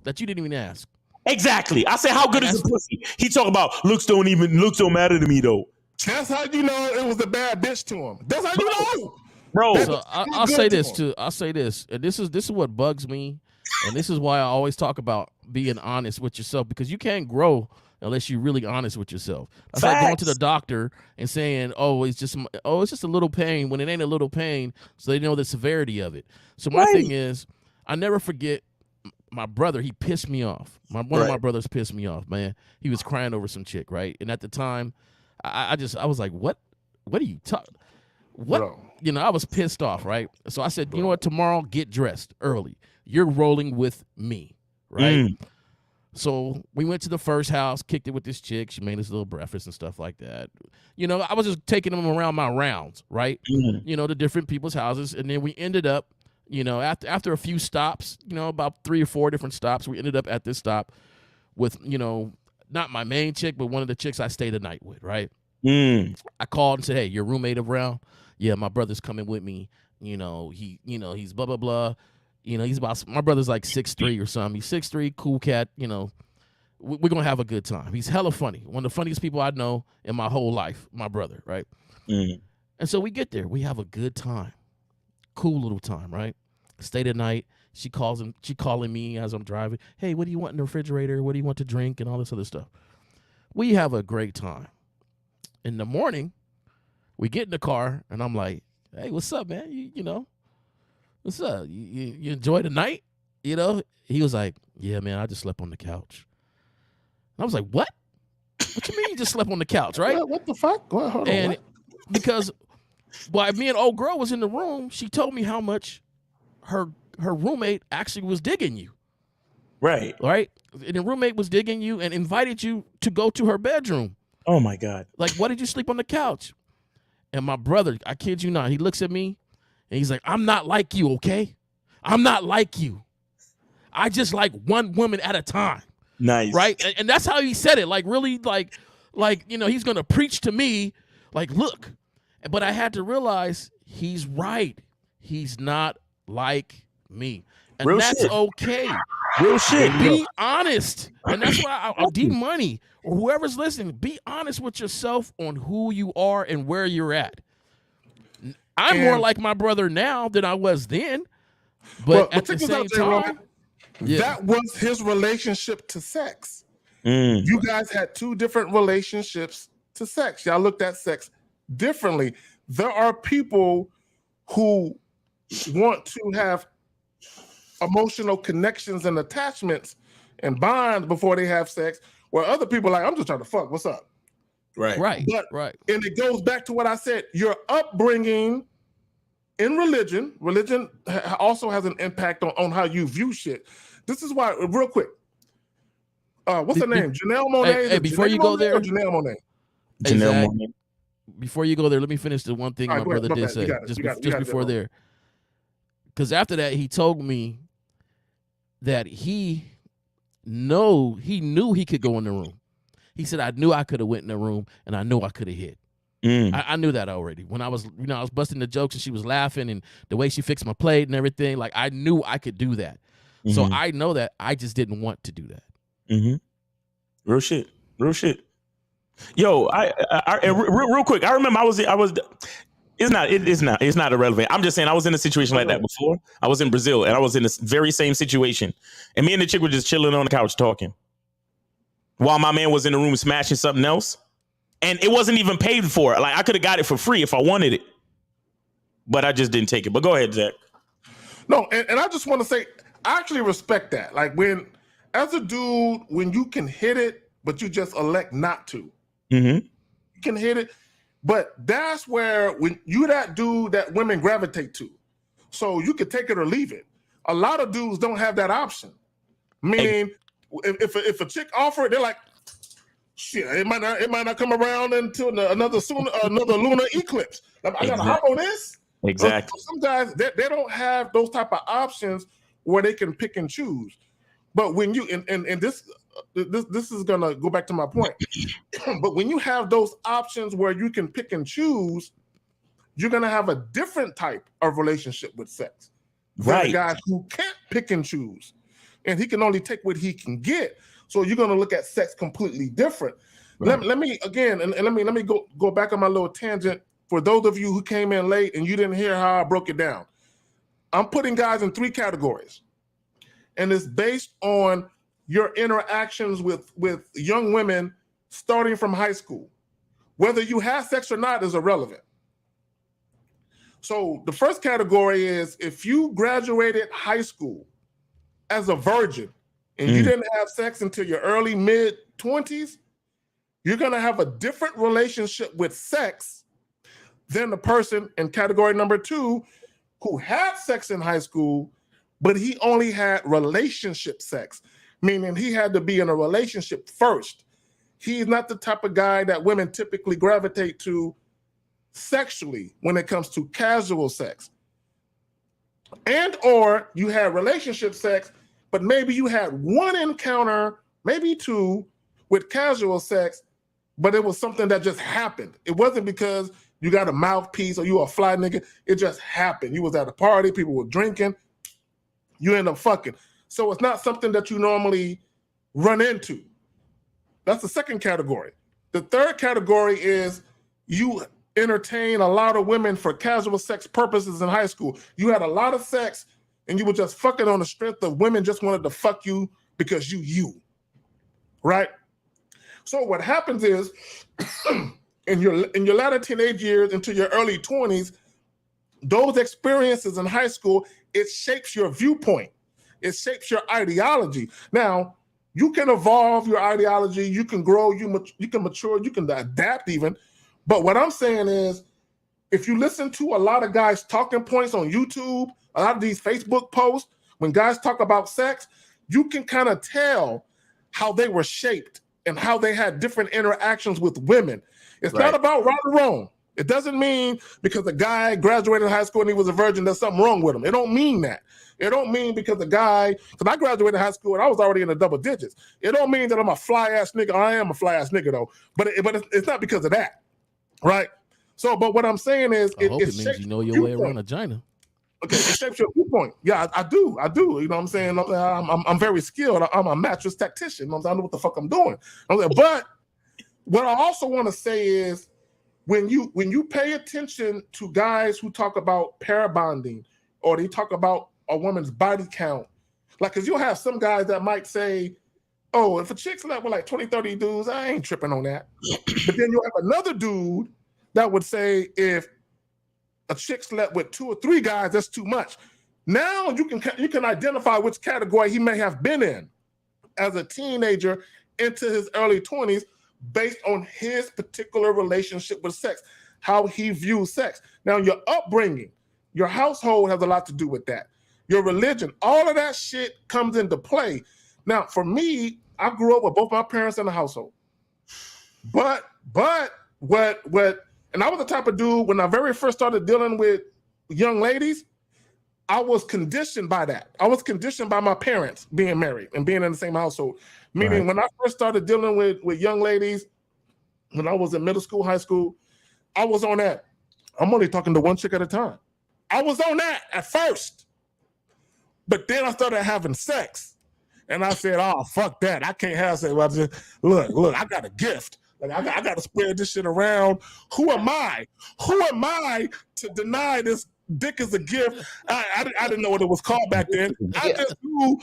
that you didn't even ask. Exactly. I said, how good is the pussy? He talk about looks don't matter to me though. That's how you know it was a bad bitch to him. That's how you know. Bro, so I'll say this too. I'll say this, and this is what bugs me, and this is why I always talk about being honest with yourself, because you can't grow unless you're really honest with yourself. That's like going to the doctor and saying, it's just a little pain when it ain't a little pain, so they know the severity of it. So my thing is, I never forget my brother. He pissed me off. One of my brothers pissed me off, man. He was crying over some chick, right? And at the time, I was like, what are you talking? What? Bro. You know, I was pissed off, right? So I said, you know what? Tomorrow, get dressed early. You're rolling with me. right? So we went to the first house, kicked it with this chick. She made us a little breakfast and stuff like that. You know, I was just taking them around my rounds, right? You know, to different people's houses. And then we ended up, you know, after a few stops, you know, about 3 or 4 different stops, we ended up at this stop with, you know, not my main chick, but one of the chicks I stayed the night with, right? I called and said, hey, your roommate around? Yeah, my brother's coming with me. You know, he's blah, blah, blah. You know, my brother's like 6'3" or something. He's 6'3", cool cat. You know, we're going to have a good time. He's hella funny. One of the funniest people I know in my whole life, my brother, right? And so we get there. We have a good time. Cool little time, right? Stay the night. She calling me as I'm driving. Hey, what do you want in the refrigerator? What do you want to drink? And all this other stuff. We have a great time. In the morning, we get in the car, and I'm like, hey, what's up, man? You know, what's up? You enjoy the night? You know? He was like, yeah, man, I just slept on the couch. And I was like, what? What you mean you just slept on the couch, right? What the fuck? Hold on, what? Because while me and old girl was in the room, she told me how much her roommate actually was digging you. Right. And the roommate was digging you and invited you to go to her bedroom. Oh, my God. Like, why did you sleep on the couch? And my brother, I kid you not, he looks at me and he's like, I'm not like you, okay? I'm not like you. I just like one woman at a time. Nice. Right? And that's how he said it. Like, really, like, you know, he's going to preach to me, like, look. But I had to realize he's right. He's not like me. And Real that's shit. Okay. Real shit. Be honest. And that's why D-Money or whoever's listening, be honest with yourself on who you are and where you're at. I'm more like my brother now than I was then. But at the same time, that was his relationship to sex. You guys had 2 different relationships to sex. Y'all looked at sex differently. There are people who want to have emotional connections and attachments and bonds before they have sex, where other people are like, I'm just trying to fuck. What's up? Right. And it goes back to what I said. Your upbringing in religion also has an impact on how you view shit. This is why, real quick, what's her name? Janelle Monáe? Hey, before you go there, Janelle Monáe. Janelle Monáe. Before you go there, let me finish the one thing my brother did say just before there. Because after that, he told me that he knew he could go in the room. He said, I knew I could have went in the room and I knew I could have hit. I knew that already. When I was, I was busting the jokes and she was laughing and the way she fixed my plate and everything, like I knew I could do that. So I know that. I just didn't want to do that. Real shit. Yo, real quick. I remember I was. It's not irrelevant. I'm just saying I was in a situation like that before. I was in Brazil and I was in this very same situation. And me and the chick were just chilling on the couch talking while my man was in the room smashing something else. And it wasn't even paid for. Like I could have got it for free if I wanted it, but I just didn't take it. But go ahead, Zach. No, and I just want to say, I actually respect that. Like as a dude, when you can hit it, but you just elect not to. You can hit it. But that's where when you that dude that women gravitate to. So you could take it or leave it. A lot of dudes don't have that option. Meaning, if a chick offer it, they're like, shit, it might not come around until another lunar eclipse. Like, I gotta hop on this. Exactly. Some guys they don't have those type of options where they can pick and choose. But when you and this is gonna go back to my point. But when you have those options where you can pick and choose, you're gonna have a different type of relationship with sex. Right. Guys who can't pick and choose, and he can only take what he can get. So you're gonna look at sex completely different. Right. Let me again, and let me go back on my little tangent. For those of you who came in late and you didn't hear how I broke it down, I'm putting guys in 3 categories, and it's based on your interactions with young women starting from high school. Whether you have sex or not is irrelevant. So the first category is if you graduated high school as a virgin and you didn't have sex until your early mid-20s, you're going to have a different relationship with sex than the person in category number 2 who had sex in high school, but he only had relationship sex. meaning he had to be in a relationship first. He's not the type of guy that women typically gravitate to sexually when it comes to casual sex. And or you had relationship sex, but maybe you had one encounter, maybe two, with casual sex, but it was something that just happened. It wasn't because you got a mouthpiece or you a fly nigga. It just happened. You was at a party, people were drinking, you end up fucking. So it's not something that you normally run into. That's the second category. The third category is you entertain a lot of women for casual sex purposes in high school. You had a lot of sex and you were just fucking on the strength of women just wanted to fuck you because you, right? So what happens is in your latter teenage years into your early 20s, those experiences in high school, it shapes your viewpoint. It shapes your ideology. Now, you can evolve your ideology, you can grow, you can mature, you can adapt even. But what I'm saying is, if you listen to a lot of guys' talking points on YouTube, a lot of these Facebook posts, when guys talk about sex, you can kind of tell how they were shaped and how they had different interactions with women. It's not about right or wrong. It doesn't mean because a guy graduated high school and he was a virgin, there's something wrong with him. It don't mean that. It don't mean because the guy, because I graduated high school and I was already in the double digits. It don't mean that I'm a fly ass nigga. I am a fly ass nigga though, but it's not because of that, right? So, but what I'm saying is, I hope it means you know your way around a vagina. Okay, it shapes your viewpoint. Yeah, I do. You know what I'm saying? I'm very skilled. I'm a mattress tactician. I know what the fuck I'm doing. But what I also want to say is, when you pay attention to guys who talk about pair bonding or they talk about a woman's body count, like, because you'll have some guys that might say, oh, if a chick slept with like 20, 30 dudes, I ain't tripping on that. But then you'll have another dude that would say, if a chick slept with 2 or 3 guys, that's too much. Now you can identify which category he may have been in as a teenager into his early 20s based on his particular relationship with sex, how he views sex. Now, your upbringing, your household has a lot to do with that. Your religion, all of that shit comes into play. Now, for me, I grew up with both my parents in the household. But what and I was the type of dude, when I very first started dealing with young ladies, I was conditioned by that. I was conditioned by my parents being married and being in the same household. Meaning, when I first started dealing with young ladies, when I was in middle school, high school, I was on that. I'm only talking to one chick at a time. I was on that at first. But then I started having sex. And I said, oh, fuck that. I can't have sex. I just, look, I got a gift. Like, I got to spread this shit around. Who am I? Who am I to deny this dick is a gift? I didn't know what it was called back then. I just knew.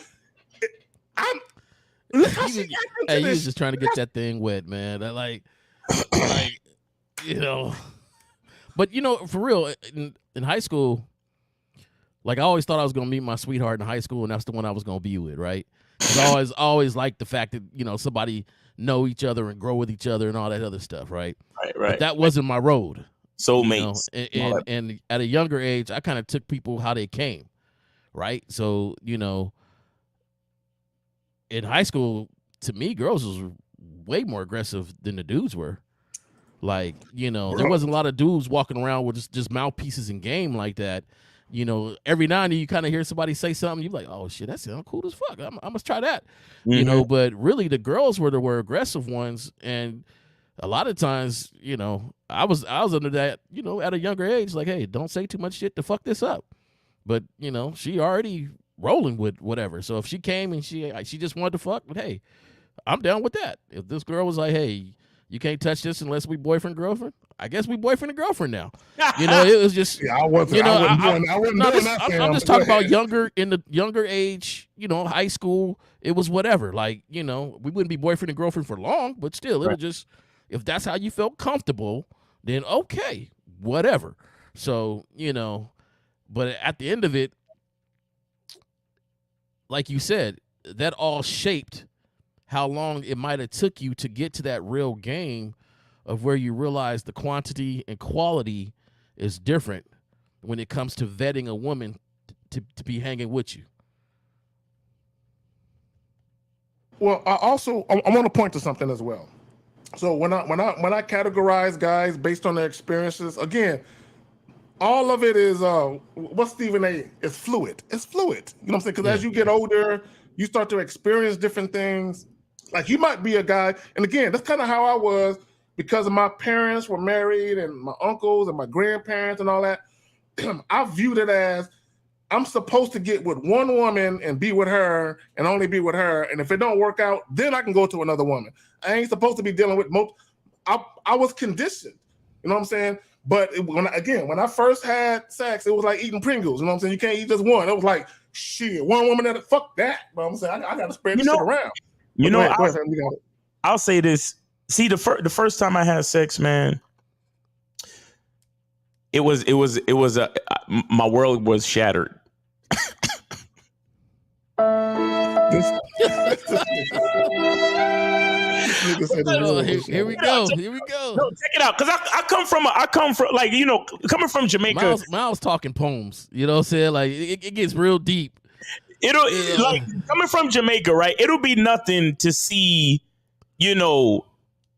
He was just trying to get that thing wet, man. Like, you know. But, you know, for real, in high school, like, I always thought I was going to meet my sweetheart in high school, and that's the one I was going to be with, right? I always liked the fact that, you know, somebody know each other and grow with each other and all that other stuff, right? Right. But that wasn't my road. Soulmates. You know? And at a younger age, I kind of took people how they came, right? So, you know, in high school, to me, girls was way more aggressive than the dudes were. Like, you know, there wasn't a lot of dudes walking around with just mouthpieces in game like that. You know, every now and then you kind of hear somebody say something, you're like, oh shit, that sounds cool as fuck. I must try that. Mm-hmm. You know, but really the girls were aggressive ones, and a lot of times, you know, I was under that, you know, at a younger age, like, hey, don't say too much shit to fuck this up. But, you know, she already rolling with whatever. So if she came and she just wanted to fuck, but hey, I'm down with that. If this girl was like, hey, you can't touch this unless we boyfriend girlfriend, I guess we boyfriend and girlfriend now. You know, it was just, I wasn't doing that. I'm just talking about in the younger age, you know, high school, it was whatever. Like, you know, we wouldn't be boyfriend and girlfriend for long, but still, it was just, if that's how you felt comfortable, then okay, whatever. So, you know, but at the end of it, like you said, that all shaped how long it might have took you to get to that real game of where you realize the quantity and quality is different when it comes to vetting a woman to be hanging with you. Well, I want to point to something as well. So when I categorize guys based on their experiences, again, all of it is what's Stephen A. It's fluid. It's fluid. You know what I'm saying? Because as you get older, you start to experience different things. Like you might be a guy, and again, that's kind of how I was because of my parents were married and my uncles and my grandparents and all that. I viewed it as I'm supposed to get with one woman and be with her and only be with her. And if it don't work out, then I can go to another woman. I ain't supposed to be dealing with I was conditioned. You know what I'm saying? But when I first had sex, it was like eating Pringles. You know what I'm saying? You can't eat just one. It was like, shit, one woman that fuck that. You know what I'm saying? I got to spread this shit around. I'll say this. See, the first time I had sex, man, it was my world was shattered. Here we go. No, check it out, because I come from like, you know, coming from Jamaica. Miles talking poems. You know what I'm saying? Like it gets real deep. Like coming from Jamaica, right? It'll be nothing to see, you know,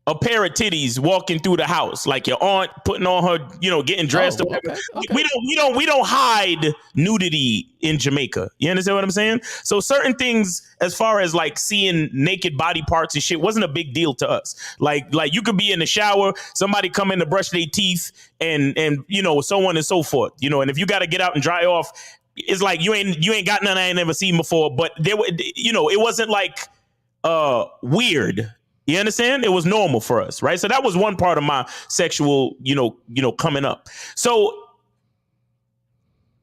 a pair of titties walking through the house, like your aunt putting on her, you know, getting dressed. Okay. We don't hide nudity in Jamaica. You understand what I'm saying? So certain things, as far as like seeing naked body parts and shit, wasn't a big deal to us. Like you could be in the shower, somebody come in to brush their teeth, and you know, so on and so forth. You know, and if you got to get out and dry off, it's like you ain't got none I ain't never seen before. But there, you know, it wasn't like weird. You understand? It was normal for us, right? So that was one part of my sexual, you know, coming up. So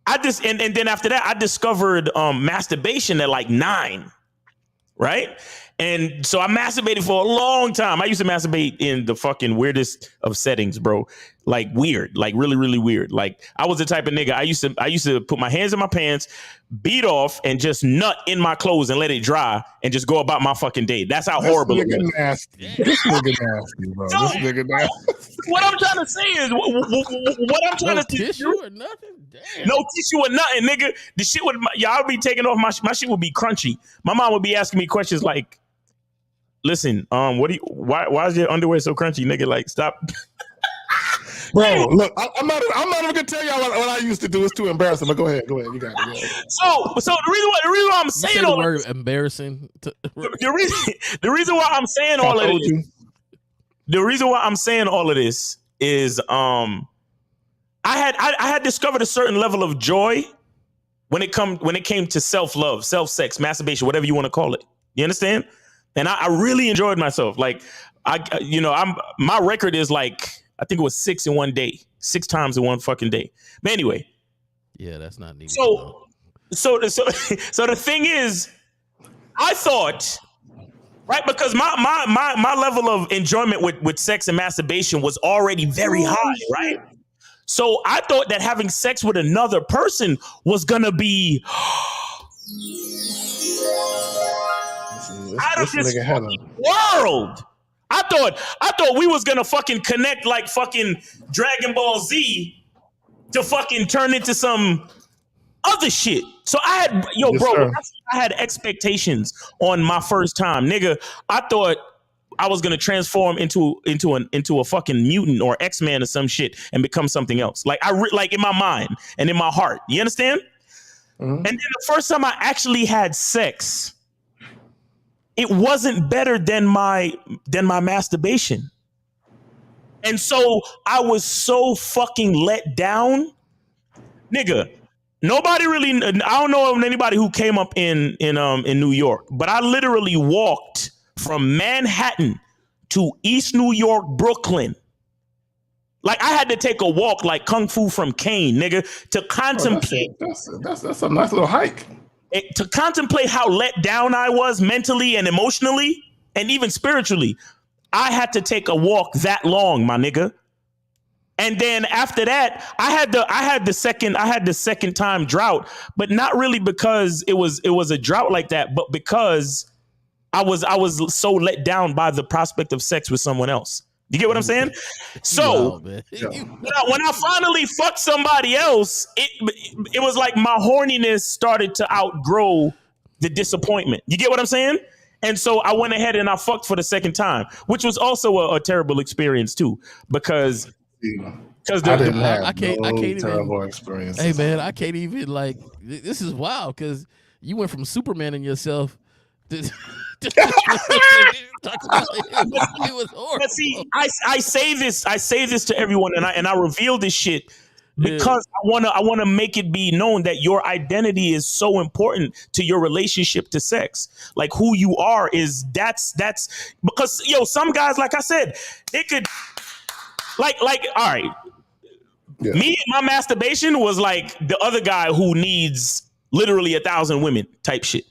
I just and then after that, I discovered masturbation at like 9, right? And so I masturbated for a long time. I used to masturbate in the fucking weirdest of settings, bro. Like weird, like really, really weird. Like I was the type of nigga, I used to put my hands in my pants, beat off, and just nut in my clothes and let it dry and just go about my fucking day. That's how horrible it was. Nasty. This nigga nasty, bro. This nigga nasty. What I'm trying to say is, what I'm trying to tissue or nothing? Damn. No tissue or nothing, nigga. The shit would, y'all be taking off my shit would be crunchy. My mom would be asking me questions like, listen, why is your underwear so crunchy, nigga? Like, stop. Bro, look, I'm not even gonna tell y'all what I used to do. It's too embarrassing. But go ahead. You got it. So the reason why I'm saying all the word embarrassing. The reason why I'm saying all of this. The reason why I'm saying all of this is I had discovered a certain level of joy when it came to self-love, self-sex, masturbation, whatever you want to call it. You understand? And I really enjoyed myself. Like my record is like, I think it was 6 in one day, 6 times in one fucking day. But anyway. Yeah, that's not needed. So the thing is, I thought, right, because my level of enjoyment with sex and masturbation was already very high, right? So I thought that having sex with another person was gonna be out of this world. I thought we was gonna fucking connect like fucking Dragon Ball Z to fucking turn into some other shit. So I had expectations on my first time, nigga. I thought I was gonna transform into a fucking mutant or X-Man or some shit and become something else. Like like in my mind and in my heart. You understand? Mm-hmm. And then the first time I actually had sex, it wasn't better than my masturbation. And so I was so fucking let down. Nigga, nobody really, I don't know of anybody who came up in New York, but I literally walked from Manhattan to East New York, Brooklyn. Like I had to take a walk like Kung Fu from Kane, nigga, to contemplate. That's a nice little hike. To contemplate how let down I was mentally and emotionally and even spiritually. I had to take a walk that long, my nigga. And then after that, I had the second time drought, but not really because it was a drought like that, but because I was so let down by the prospect of sex with someone else. You get what I'm saying? So when I finally fucked somebody else, it was like my horniness started to outgrow the disappointment. You get what I'm saying? And so I went ahead and I fucked for the second time, which was also a terrible experience too, because I didn't have I can't terrible even. experience. Hey man, I can't even like. This is wild because you went from Superman and yourself. It was horrible. But see, I say this to everyone, and I reveal this shit because I wanna make it be known that your identity is so important to your relationship to sex. Like who you are that's because some guys, like I said, they could like all right. Yeah. Me and my masturbation was like the other guy who needs literally 1,000 women type shit.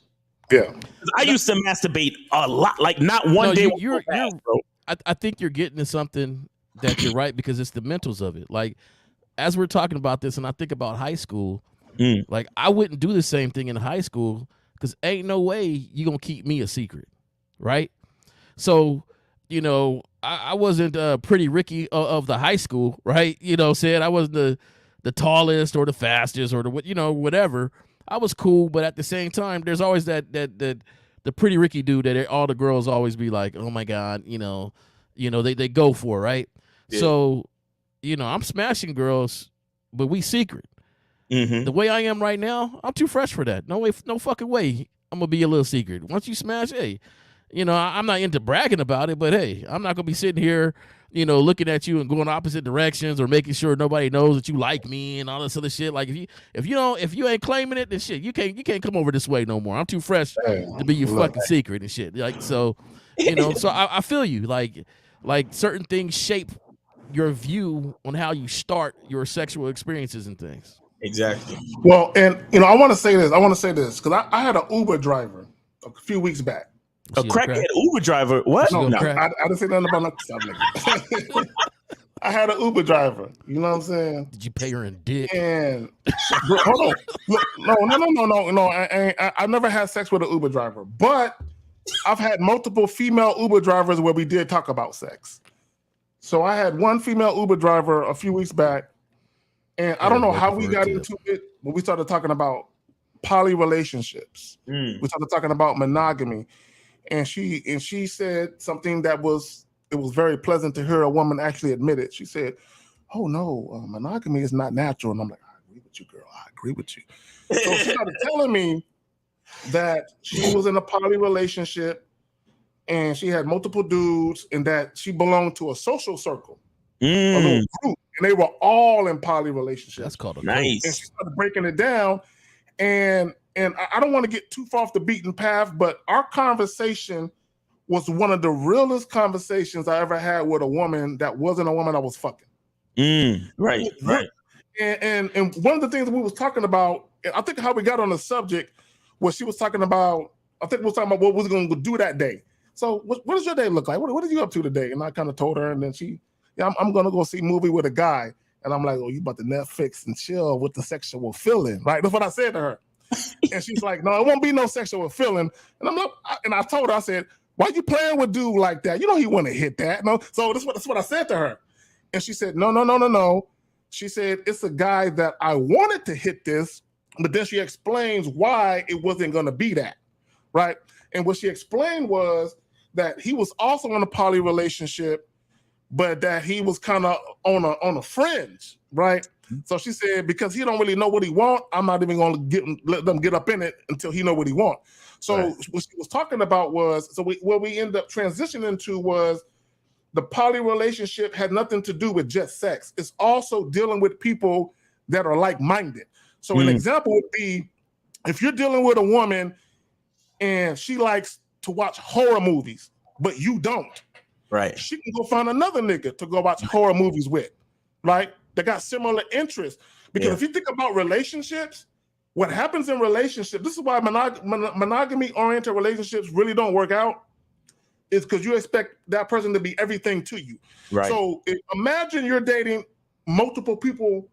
Yeah. I used to masturbate a lot, like not one day. I think you're getting to something that you're right because it's the mentals of it. Like as we're talking about this, and I think about high school, like I wouldn't do the same thing in high school because ain't no way you gonna keep me a secret, right? So, I wasn't Pretty Ricky of the high school, right? Said I wasn't the tallest or the fastest or the whatever. I was cool, but at the same time, there's always that the Pretty Ricky dude that all the girls always be like, oh my god, they go for, right? Yeah. So, I'm smashing girls, but we secret. Mm-hmm. The way I am right now, I'm too fresh for that. No way, no fucking way. I'm gonna be a little secret. Once you smash, hey. I'm not into bragging about it, but hey, I'm not gonna be sitting here, looking at you and going opposite directions or making sure nobody knows that you like me and all this other shit. Like if you ain't claiming it, then shit, you can't come over this way no more. I'm too fresh to be your fucking secret and shit. Like so, so I feel you. Like certain things shape your view on how you start your sexual experiences and things. Exactly. Well, and I want to say this because I had an Uber driver a few weeks back. A crackhead Uber driver? What? No, I didn't say nothing about nothing. I had an Uber driver. You know what I'm saying? Did you pay her in dick? And hold on, no. I never had sex with an Uber driver, but I've had multiple female Uber drivers where we did talk about sex. So I had one female Uber driver a few weeks back, and I don't know how we got into it, but we started talking about poly relationships. We started talking about monogamy. And she said something that was very pleasant to hear a woman actually admit it. She said, "Oh no, monogamy is not natural." And I'm like, "I agree with you, girl. I agree with you." So she started telling me that she was in a poly relationship and she had multiple dudes and that she belonged to a social circle, a little group, and they were all in poly relationships. That's called a nice. And she started breaking it down, and I don't want to get too far off the beaten path, but our conversation was one of the realest conversations I ever had with a woman that wasn't a woman I was fucking. Right. And one of the things that we was talking about, and I think how we got on the subject was she was talking about, I think we was talking about what we was going to do that day. So what does your day look like? What are you up to today? And I kind of told her, and then I'm going to go see a movie with a guy. And I'm like, oh, you about to Netflix and chill with the sexual feeling, right? That's what I said to her. And she's like, no, it won't be no sexual feeling. And I'm like, and I told her, I said, why you playing with dude like that? He want to hit that. No. So that's what I said to her. And she said, no. She said, it's a guy that I wanted to hit this, but then she explains why it wasn't going to be that, right? And what she explained was that he was also in a poly relationship, but that he was kind of on a fringe, right? So she said, because he don't really know what he want, I'm not even going to let them get up in it until he know what he want. So what she was talking about was, what we ended up transitioning to was the poly relationship had nothing to do with just sex. It's also dealing with people that are like-minded. So an example would be, if you're dealing with a woman and she likes to watch horror movies, but you don't, right? She can go find another nigga to go watch horror movies with, right? They got similar interests. Because if you think about relationships, what happens in relationships, this is why monogamy-oriented relationships really don't work out, is because you expect that person to be everything to you. Right. So imagine you're dating multiple people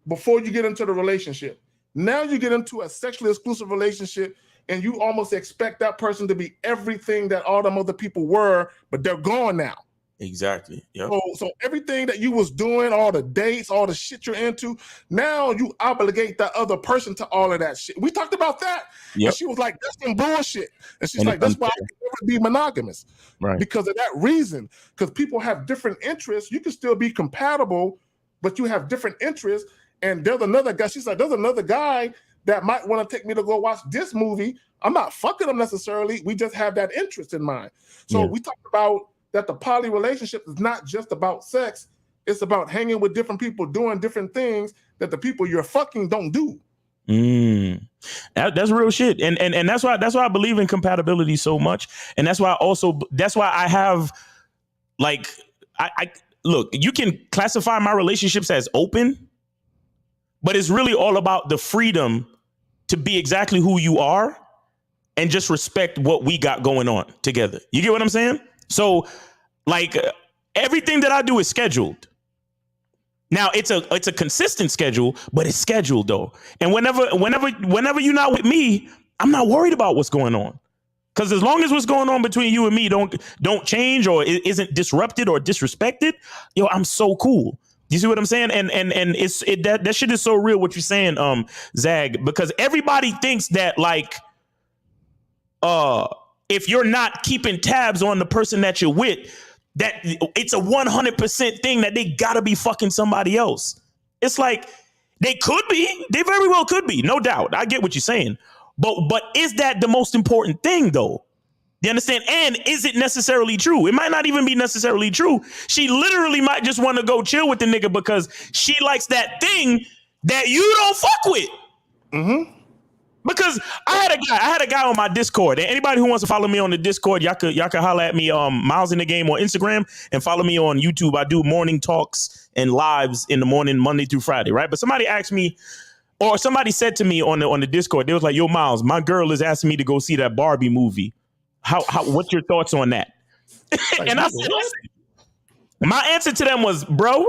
before you get into the relationship. Now you get into a sexually exclusive relationship and you almost expect that person to be everything that all them other people were, but they're gone now. Exactly. Yep. So everything that you was doing, all the dates, all the shit you're into, now you obligate that other person to all of that shit. We talked about that. Yep. And she was like, that's some bullshit. And she's And like, that's why I can never be monogamous. Right. Because of that reason. Because people have different interests. You can still be compatible, but you have different interests. And there's another guy. She's like, there's another guy that might want to take me to go watch this movie. I'm not fucking him necessarily. We just have that interest in mind. So we talked about that the poly relationship is not just about sex. It's about hanging with different people, doing different things that the people you're fucking don't do. That's real shit. And that's why I believe in compatibility so much. And that's why I have like, I look, you can classify my relationships as open, but it's really all about the freedom to be exactly who you are and just respect what we got going on together. You get what I'm saying? So like everything that I do is scheduled. Now it's a consistent schedule, but it's scheduled though. And whenever you're not with me, I'm not worried about what's going on. Because as long as what's going on between you and me don't change or isn't disrupted or disrespected, yo, I'm so cool. You see what I'm saying? And that shit is so real what you're saying, Zag, because everybody thinks that like if you're not keeping tabs on the person that you're with, that it's a 100% thing that they gotta be fucking somebody else. It's like they could be, they very well could be, no doubt. I get what you're saying, but is that the most important thing though? You understand? And is it necessarily true? It might not even be necessarily true. She literally might just want to go chill with the nigga because she likes that thing that you don't fuck with. Mm-hmm. Because I had a guy on my Discord. And anybody who wants to follow me on the Discord, y'all could holler at me, Miles in the Game on Instagram, and follow me on YouTube. I do morning talks and lives in the morning, Monday through Friday, right? But somebody asked me, or somebody said to me on the Discord, they was like, "Yo, Miles, my girl is asking me to go see that Barbie movie. How what's your thoughts on that?" And I said, my answer to them was, bro,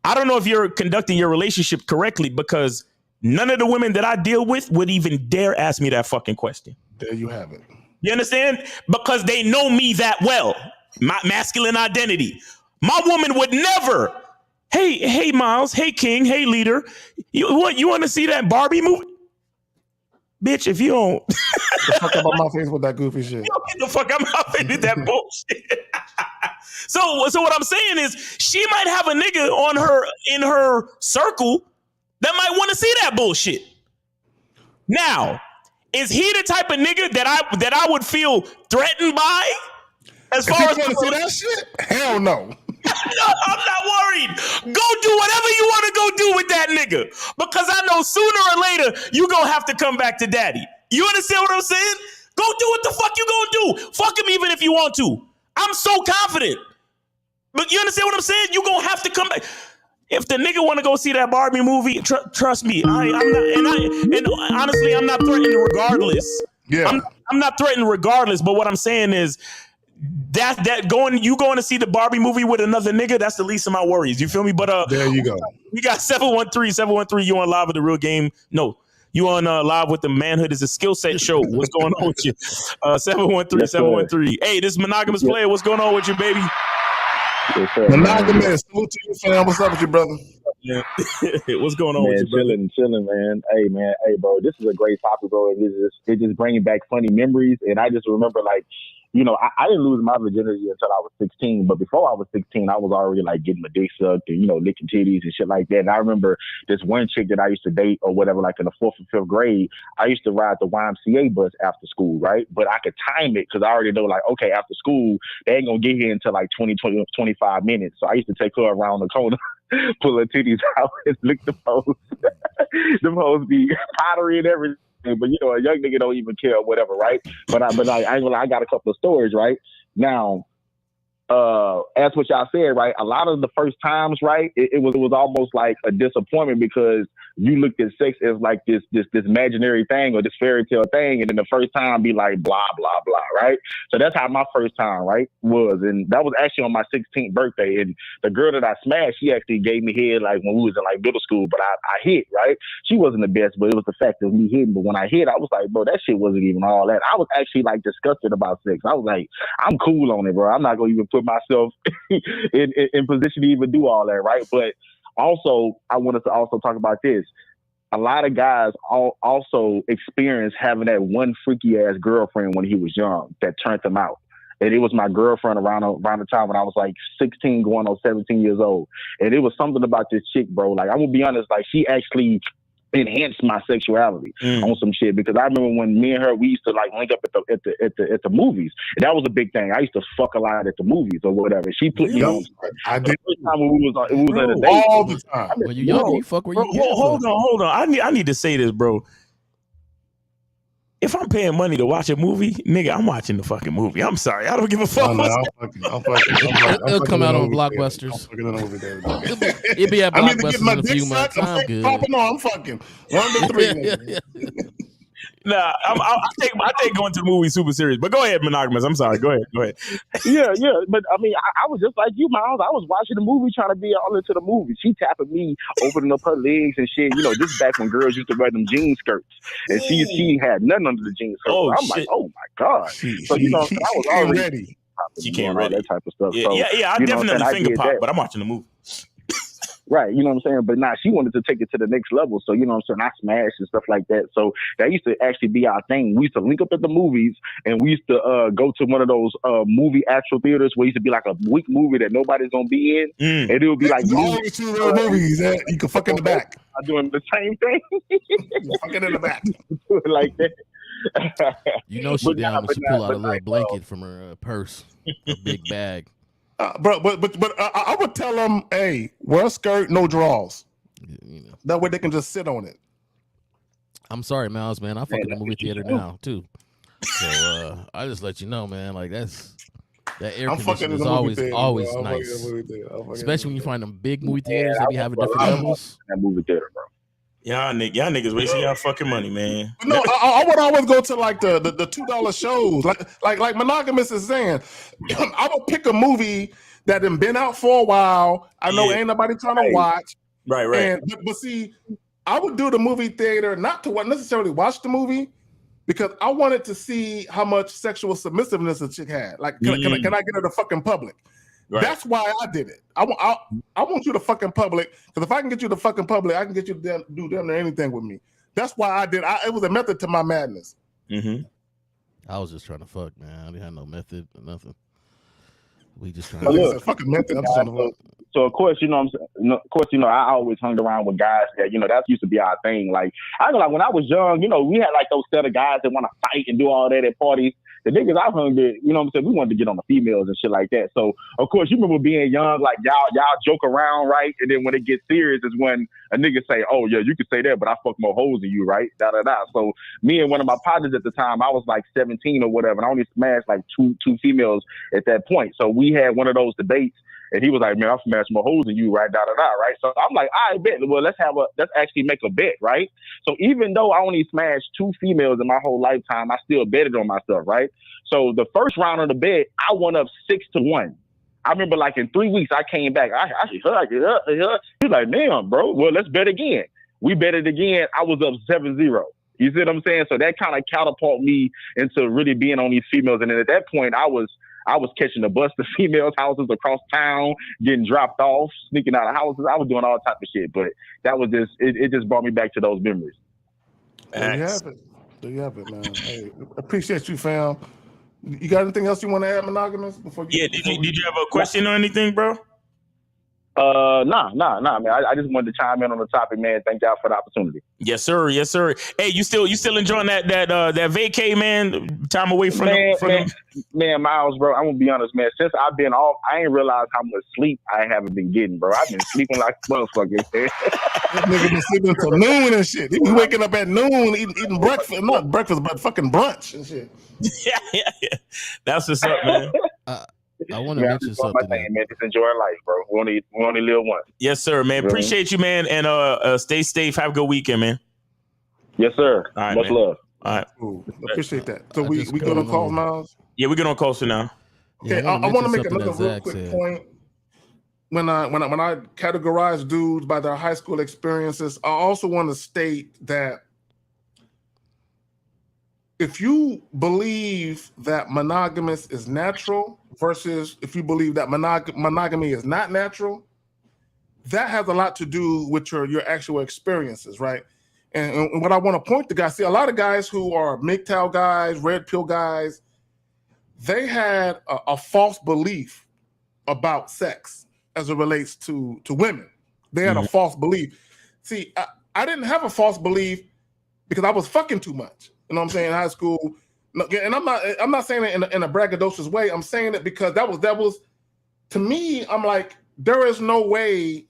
I don't know if you're conducting your relationship correctly, because none of the women that I deal with would even dare ask me that fucking question. There you have it. You understand? Because they know me that well. My masculine identity. My woman would never, hey, Miles, hey, King, hey, leader, you want to see that Barbie movie? Bitch, if you don't get the fuck out of my face with that goofy shit. You don't get the fuck out of my face with that bullshit. So what I'm saying is, she might have a nigga in her circle that might want to see that bullshit. Now, is he the type of nigga that I would feel threatened by? As far as want to see that shit? Hell no. No, I'm not worried. Go do whatever you want to go do with that nigga, because I know sooner or later you gonna have to come back to daddy. You understand what I'm saying? Go do what the fuck you gonna do. Fuck him even if you want to. I'm so confident. But you understand what I'm saying? You gonna have to come back. If the nigga want to go see that Barbie movie, trust me, I'm not. And honestly, I'm not threatened regardless. Yeah, I'm not threatened regardless. But what I'm saying is, that going to see the Barbie movie with another nigga, that's the least of my worries. You feel me? But there you go. We got 713. You on live with the Real Game? No, you on live with the Manhood is a Skill Set show. What's going on with you? 713. Hey, this monogamous player. What's going on with you, baby? Yes, sir, monogamous. Salute to you, fam. What's up with you, brother? Yeah. What's going on with you, brother? Chilling, man. Hey, bro, this is a great topic, bro. It just bringing back funny memories, and I just remember, like, you know, I didn't lose my virginity until I was 16, but before I was 16, I was already like getting my dick sucked and, you know, licking titties and shit like that. And I remember this one chick that I used to date or whatever, like in the 4th or 5th grade, I used to ride the YMCA bus after school, right? But I could time it because I already know, like, okay, after school, they ain't going to get here until like 25 minutes. So I used to take her around the corner, pull her titties out and lick the hoes. Them hoes be pottery and everything. But, you know, a young nigga don't even care or whatever, right? But I got a couple of stories, right? Now, as what y'all said, right? A lot of the first times, right? It was almost like a disappointment because you looked at sex as like this imaginary thing or this fairy tale thing, and then the first time be like blah blah blah, right? So that's how my first time, right, was, and that was actually on my 16th birthday. And the girl that I smashed, she actually gave me head like when we was in like middle school, but I hit, right? She wasn't the best, but it was the fact of me hitting. But when I hit, I was like, bro, that shit wasn't even all that. I was actually like disgusted about sex. I was like, I'm cool on it, bro. I'm not gonna even put put myself in position to even do all that, right? But also, I wanted to also talk about this. A lot of guys also experience having that one freaky ass girlfriend when he was young that turned them out. And it was my girlfriend around the time when I was like 16 going on 17 years old. And it was something about this chick, bro. Like, I'm gonna be honest, like she actually enhanced my sexuality on some shit, because I remember when me and her, we used to like link up at the movies. And that was a big thing. I used to fuck a lot at the movies or whatever. She put me on. I did. The first time when we was at a date, all the time. When you young, you fuck where you get. Hold on. I need to say this, bro. If I'm paying money to watch a movie, nigga, I'm watching the fucking movie. I'm sorry, I don't give a fuck. It'll come out on Blockbusters. It'll be at Blockbusters in a few months. I'm good. I'm fucking 1 to 3. Nah, I take going to the movie super serious. But go ahead, Monogamous. I'm sorry. Go ahead. Yeah. But I mean, I was just like you, Miles. I was watching the movie, trying to be all into the movie. She tapping me, opening up her legs and shit. You know, this is back when girls used to wear them jean skirts, and she had nothing under the jean skirt. So I'm like, oh my god. So you know, I was already ready. She came ready. That type of stuff. Yeah, so, I definitely finger pop, but I'm watching the movie. Right, you know what I'm saying? But nah, she wanted to take it to the next level. So, you know what I'm saying? I smashed and stuff like that. So that used to actually be our thing. We used to link up at the movies, and we used to go to one of those movie actual theaters where it used to be like a weak movie that nobody's going to be in. And it would be like always two little movies that you can fuck in the back. I'm doing the same thing. Fucking in the back. Do it like that. You know she down when she pull out a little blanket from her purse, a big bag. But I would tell them, hey, wear a skirt, no drawers. You know. That way they can just sit on it. I'm sorry, Miles, man. I fuck in the movie theater now too. So I just let you know, man. Like that air conditioning is always nice. Especially when you find them big movie theaters that be having different levels. That movie theater, bro. Y'all niggas wasting y'all fucking money, man. No, I would always go to like the $2 shows, like Monogamous is saying. I would pick a movie that had been out for a while. I know ain't nobody trying to watch. Right. But see, I would do the movie theater not to necessarily watch the movie, because I wanted to see how much sexual submissiveness a chick had. Like, can I get her to fucking public? Right. That's why I did it. I want you to fucking public, because if I can get you to fucking public, I can get you to do damn near anything with me. That's why I did. It was a method to my madness. I was just trying to fuck, man. I didn't have no method or nothing. We just trying to fucking method. I'm just trying to fuck. So of course, I always hung around with guys that, that used to be our thing. Like, when I was young, we had like those set of guys that want to fight and do all that at parties. The niggas I hung with, we wanted to get on the females and shit like that. So of course, you remember being young, like y'all joke around, right? And then when it gets serious is when a nigga say, oh yeah, you can say that, but I fuck more hoes than you, right? So me and one of my partners at the time, I was like 17 or whatever, and I only smashed like two females at that point. So we had one of those debates. And he was like, man, I'll smash more hoes than you, right? Right? So I'm like, I bet. Well, let's actually make a bet, right? So even though I only smashed 2 females in my whole lifetime, I still betted on myself, right? So the first round of the bet, I won up 6-1. I remember like in 3 weeks, I came back. He's like, damn, bro. Well, let's bet again. We betted again. I was up 7-0. You see what I'm saying? So that kind of catapulted me into really being on these females. And then at that point, I was catching the bus to females' houses across town, getting dropped off, sneaking out of houses. I was doing all type of shit, but that was just it just brought me back to those memories. There you have it, man. Hey, appreciate you, fam. You got anything else you want to add, Monogamous? Did you have a question or anything, bro? Nah, man. I just wanted to chime in on the topic, man. Thank y'all for the opportunity. Yes, sir. Hey, you still enjoying that vacay, man? Time away from man, Miles, bro. I'm gonna be honest, man. Since I've been off, I ain't realized how much sleep I haven't been getting, bro. I've been sleeping like a motherfucker. That nigga been sleeping till noon and shit. He be waking up at noon, eating breakfast, not breakfast, but fucking brunch and shit. Yeah. That's what's up, man. I want to mention something, man. Just enjoying life, bro. We only live once. Yes, sir, man. Appreciate you, man, and stay safe. Have a good weekend, man. Yes, sir. All right, much man. love. All right, cool. Appreciate that. So we go to call, Miles. Yeah, we get on call now. Okay, I want to make another real quick point. When I categorize dudes by their high school experiences, I also want to state that if you believe that monogamous is natural versus if you believe that monogamy is not natural, that has a lot to do with your actual experiences, right? And what I want to point to guys, see, a lot of guys who are MGTOW guys, red pill guys, they had a false belief about sex as it relates to women. They had a false belief. See, I didn't have a false belief because I was fucking too much. You know what I'm saying? In high school, and I'm not saying it in a braggadocious way. I'm saying it because that was to me. I'm like, there is no way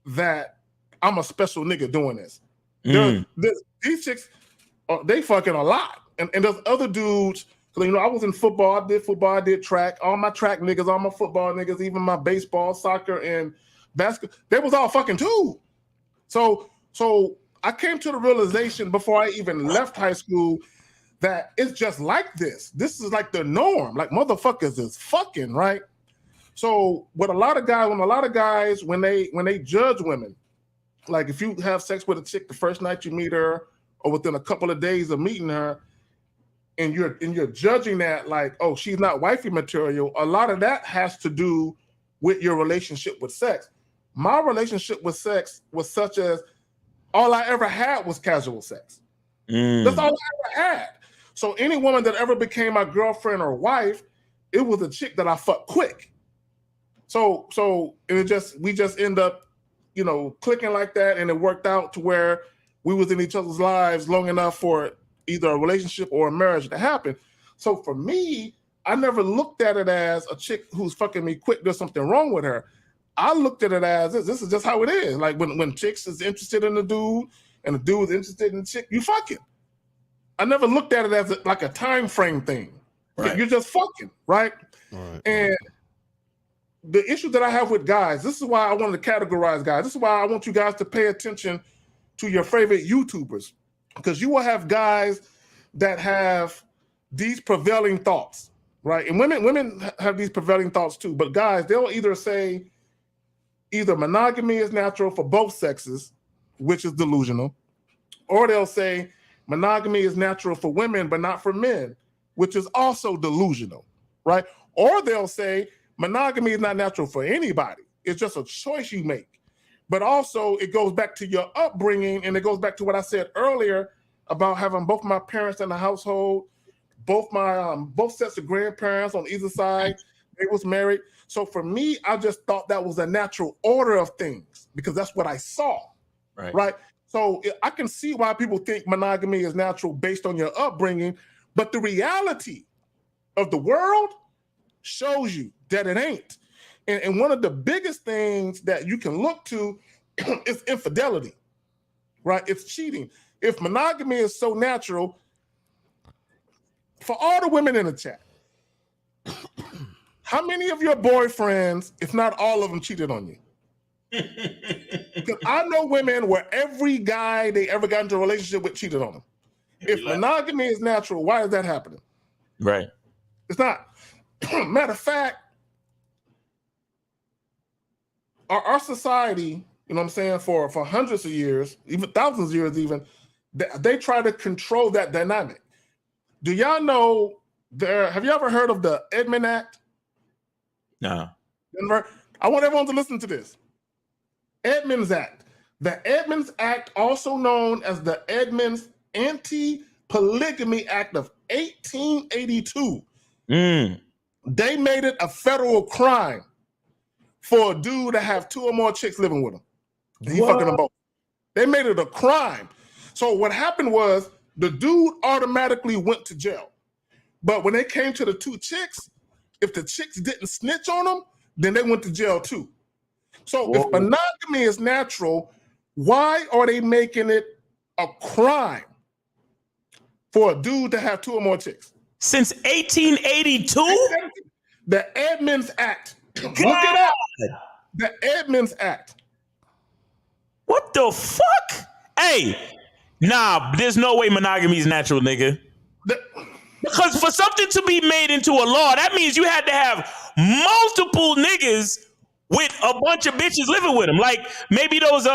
that I'm a special nigga doing this. These chicks, they fucking a lot, and there's other dudes. You know, I was in football. I did football. I did track. All my track niggas, all my football niggas, even my baseball, soccer, and basketball, they was all fucking too. So I came to the realization before I even left high school that it's just like this. This is like the norm. Like motherfuckers is fucking, right? So when a lot of guys, when they judge women, like if you have sex with a chick the first night you meet her, or within a couple of days of meeting her, and you're judging that like, oh, she's not wifey material, a lot of that has to do with your relationship with sex. My relationship with sex was such as all I ever had was casual sex. That's all I ever had. So any woman that ever became my girlfriend or wife, it was a chick that I fucked quick. So we just end up, you know, clicking like that, and it worked out to where we was in each other's lives long enough for either a relationship or a marriage to happen. So for me, I never looked at it as a chick who's fucking me quick, there's something wrong with her. I looked at it as this is just how it is. Like when chicks is interested in the dude and the dude is interested in the chick, you fucking. I never looked at it as like a time frame thing. Right. You're just fucking, right? And the issue that I have with guys, this is why I wanted to categorize guys. This is why I want you guys to pay attention to your favorite YouTubers, because you will have guys that have these prevailing thoughts, right? And women have these prevailing thoughts too, but guys, they'll either say either monogamy is natural for both sexes, which is delusional, or they'll say monogamy is natural for women but not for men, which is also delusional, right? Or they'll say monogamy is not natural for anybody. It's just a choice you make. But also it goes back to your upbringing, and it goes back to what I said earlier about having both my parents in the household, both sets of grandparents on either side, they was married. So for me, I just thought that was a natural order of things because that's what I saw, right? So I can see why people think monogamy is natural based on your upbringing, but the reality of the world shows you that it ain't. And one of the biggest things that you can look to is infidelity, right? It's cheating. If monogamy is so natural, for all the women in the chat, how many of your boyfriends, if not all of them, cheated on you? Because I know women where every guy they ever got into a relationship with cheated on them. If monogamy is natural, why is that happening? Right. It's not. Matter of fact, our society, you know what I'm saying, for hundreds of years, even thousands of years even, they try to control that dynamic. Do y'all know, have you ever heard of the Edmund Act? No. I want everyone to listen to this. Edmunds Act. The Edmunds Act, also known as the Edmunds Anti-Polygamy Act of 1882. They made it a federal crime for a dude to have two or more chicks living with him. He fucking them both. They made it a crime. So what happened was the dude automatically went to jail. But when they came to the two chicks, if the chicks didn't snitch on them, then they went to jail too. So if monogamy is natural, why are they making it a crime for a dude to have two or more chicks? Since 1882? The Edmunds Act. Look it up. The Edmunds Act. What the fuck? Hey, nah, there's no way monogamy is natural, nigga. Because for something to be made into a law, that means you had to have multiple niggas with a bunch of bitches living with them. Like maybe those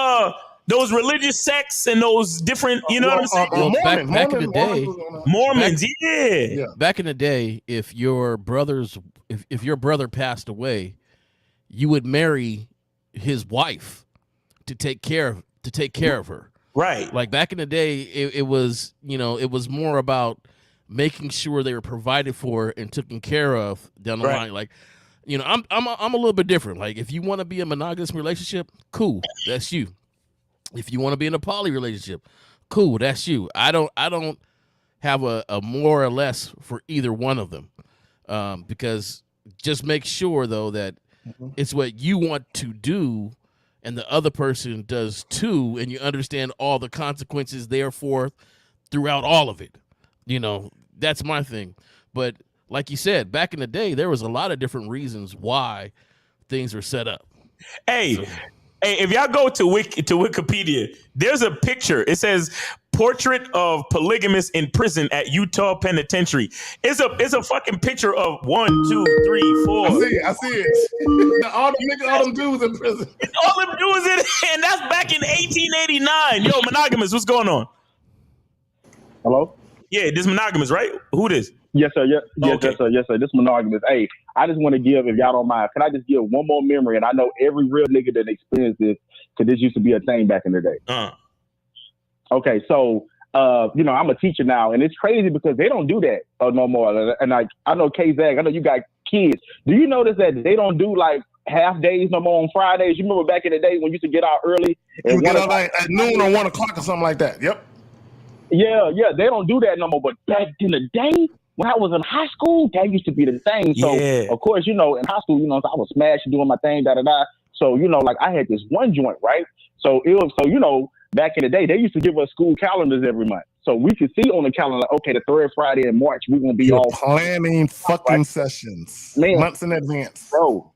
those religious sects and those different, you know what I'm saying? Back in the day, Mormons, yeah. Back in the day, if your brother passed away, you would marry his wife to take care of her. Right. Like back in the day, it was, it was more about making sure they were provided for and taken care of down the line. Like, I'm a little bit different. Like, if you want to be in a monogamous relationship, cool, that's you. If you want to be in a poly relationship, cool, that's you. I don't have a more or less for either one of them, because just make sure though that it's what you want to do and the other person does too, and you understand all the consequences therefore throughout all of it. That's my thing. But like you said, back in the day, there was a lot of different reasons why things were set up. Hey, if y'all go to Wikipedia, there's a picture. It says portrait of polygamist in prison at Utah Penitentiary. It's a fucking picture of 1, 2, 3, 4. I see it. All them dudes in prison. All them dudes in, and that's back in 1889. Yo, monogamous, what's going on? Hello? Yeah, this monogamous, right? Who this? Yes, sir. Yes, Okay. Yes, sir. This monogamous. Hey, I just want to give, if y'all don't mind, can I just give one more memory? And I know every real nigga that experienced this, because this used to be a thing back in the day. Okay, so I'm a teacher now, and it's crazy because they don't do that no more. And I know K-Zag, I know you got kids. Do you notice that they don't do like half days no more on Fridays? You remember back in the day when you used to get out early? You get out like at noon or 1 o'clock or something like that. Yep. Yeah, they don't do that no more. But back in the day, when I was in high school, that used to be the thing. So, of course, in high school, I was smashing, doing my thing, da-da-da. So, like I had this one joint, right? So, back in the day, they used to give us school calendars every month. So we could see on the calendar, okay, the third Friday in March, we're going to be all planning fucking sessions. Man, months in advance. Bro.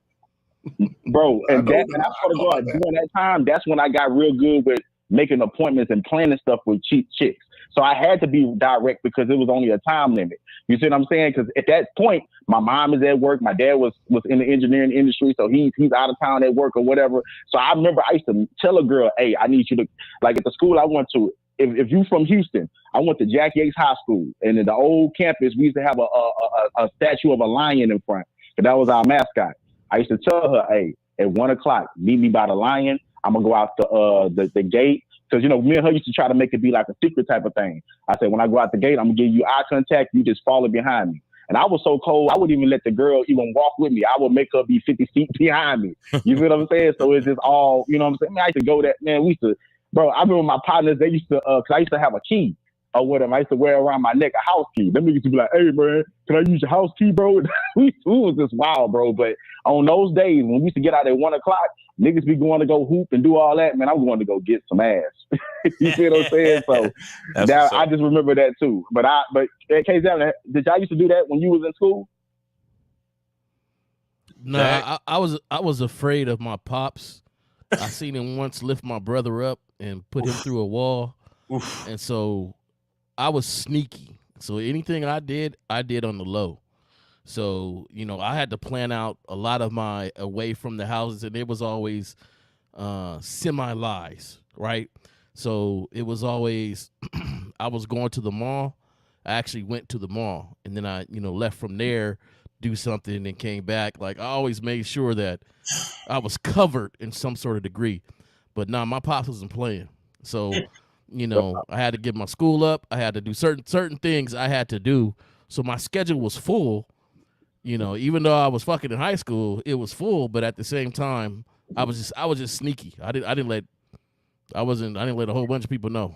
And I swear to God, during that time, that's when I got real good with making appointments and planning stuff with cheap chicks. So I had to be direct because it was only a time limit. You see what I'm saying? Because at that point, my mom is at work. My dad was in the engineering industry, so he's out of town at work or whatever. So I remember I used to tell a girl, hey, I need you to, like at the school I went to, if you from Houston, I went to Jack Yates High School. And in the old campus, we used to have a statue of a lion in front. And that was our mascot. I used to tell her, hey, at 1 o'clock, meet me by the lion. I'm going to go out the gate. Because, me and her used to try to make it be like a secret type of thing. I said, when I go out the gate, I'm going to give you eye contact. You just follow behind me. And I was so cold, I wouldn't even let the girl even walk with me. I would make her be 50 feet behind me. You feel what I'm saying? So it's just all, you know what I'm saying? I used to go that, man, we used to, bro, I remember my partners, they used to, because I used to have a key or whatever. I used to wear around my neck a house key. Them niggas used to be like, hey, man, can I use your house key, bro? we was just wild, bro. But on those days, when we used to get out at 1 o'clock, niggas be going to go hoop and do all that. Man, I'm going to go get some ass. You see what I'm saying? So I just remember that too. But KZ, did y'all used to do that when you was in school? No, I was afraid of my pops. I seen him once lift my brother up and put him through a wall. And so I was sneaky. So anything I did on the low. So, I had to plan out a lot of my away from the houses, and it was always semi-lies, right? So it was always, I was going to the mall. I actually went to the mall, and then I, left from there, do something, and came back. Like, I always made sure that I was covered in some sort of degree. But my pops wasn't playing. So, I had to give my school up. I had to do certain things I had to do. So my schedule was full. Even though I was fucking in high school, it was full. But at the same time, I was just sneaky. I didn't let a whole bunch of people know.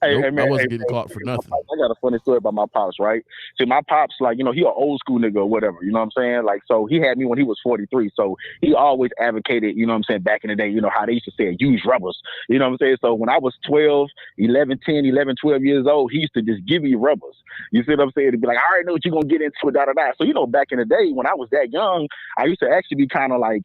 Hey, nope, hey, man, I wasn't getting caught for nothing. I got a funny story about my pops, right? See, my pops, like, he an old school nigga or whatever, you know what I'm saying? Like, so he had me when he was 43. So he always advocated, you know what I'm saying, back in the day, how they used to say, use rubbers. You know what I'm saying? So when I was 12 years old, he used to just give me rubbers. You see what I'm saying? To be like, I already know what you're going to get into, da-da-da. So, back in the day when I was that young, I used to actually be kind of like,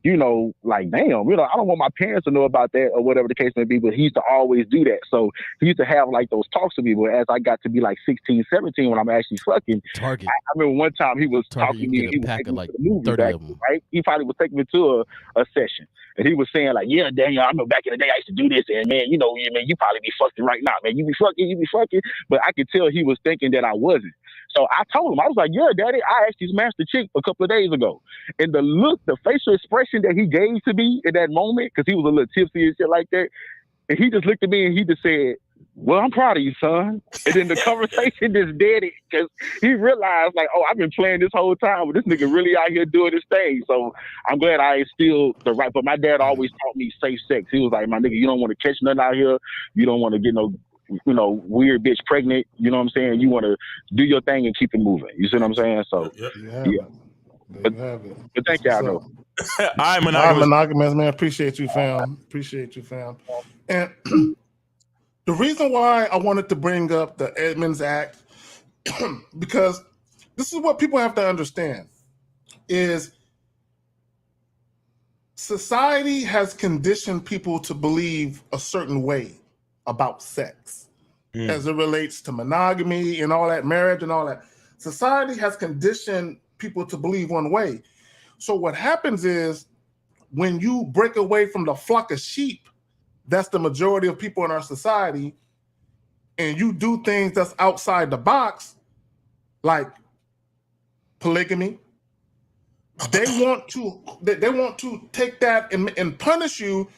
you know, like, damn, you know, I don't want my parents to know about that or whatever the case may be, but he used to always do that. So he used to have like those talks with me, but as I got to be like 16, 17, when I'm actually fucking, Target. I remember one time he was Target, talking to me and he was pack taking of me like to the movie 30 back, of them. right? He probably was taking me to a session. And he was saying like, yeah, Daniel, I remember back in the day I used to do this, and man, you know, man, you probably be fucking right now, man. You be fucking. But I could tell he was thinking that I wasn't. So I told him, I was like, yeah, daddy, I actually smashed the chick a couple of days ago. And the look, the facial expression that he gave to me in that moment, because he was a little tipsy and shit like that, and he just looked at me and he just said, well, I'm proud of you, son. And then the conversation just dead it because he realized, like, oh, I've been playing this whole time, but this nigga really out here doing his thing. So I'm glad I instilled the right. But my dad always taught me safe sex. He was like, my nigga, you don't want to catch nothing out here. You don't want to get no, you know, weird bitch pregnant. You know what I'm saying? You want to do your thing and keep it moving. You see what I'm saying? So, yeah. But thank y'all, though. I'm monogamous, man. Appreciate you, fam. And the reason why I wanted to bring up the Edmonds Act, because this is what people have to understand, is society has conditioned people to believe a certain way about sex as it relates to monogamy and all that, marriage and all that. Society has conditioned people to believe one way. So what happens is when you break away from the flock of sheep, that's the majority of people in our society, and you do things that's outside the box, like polygamy, they want to take that and punish you,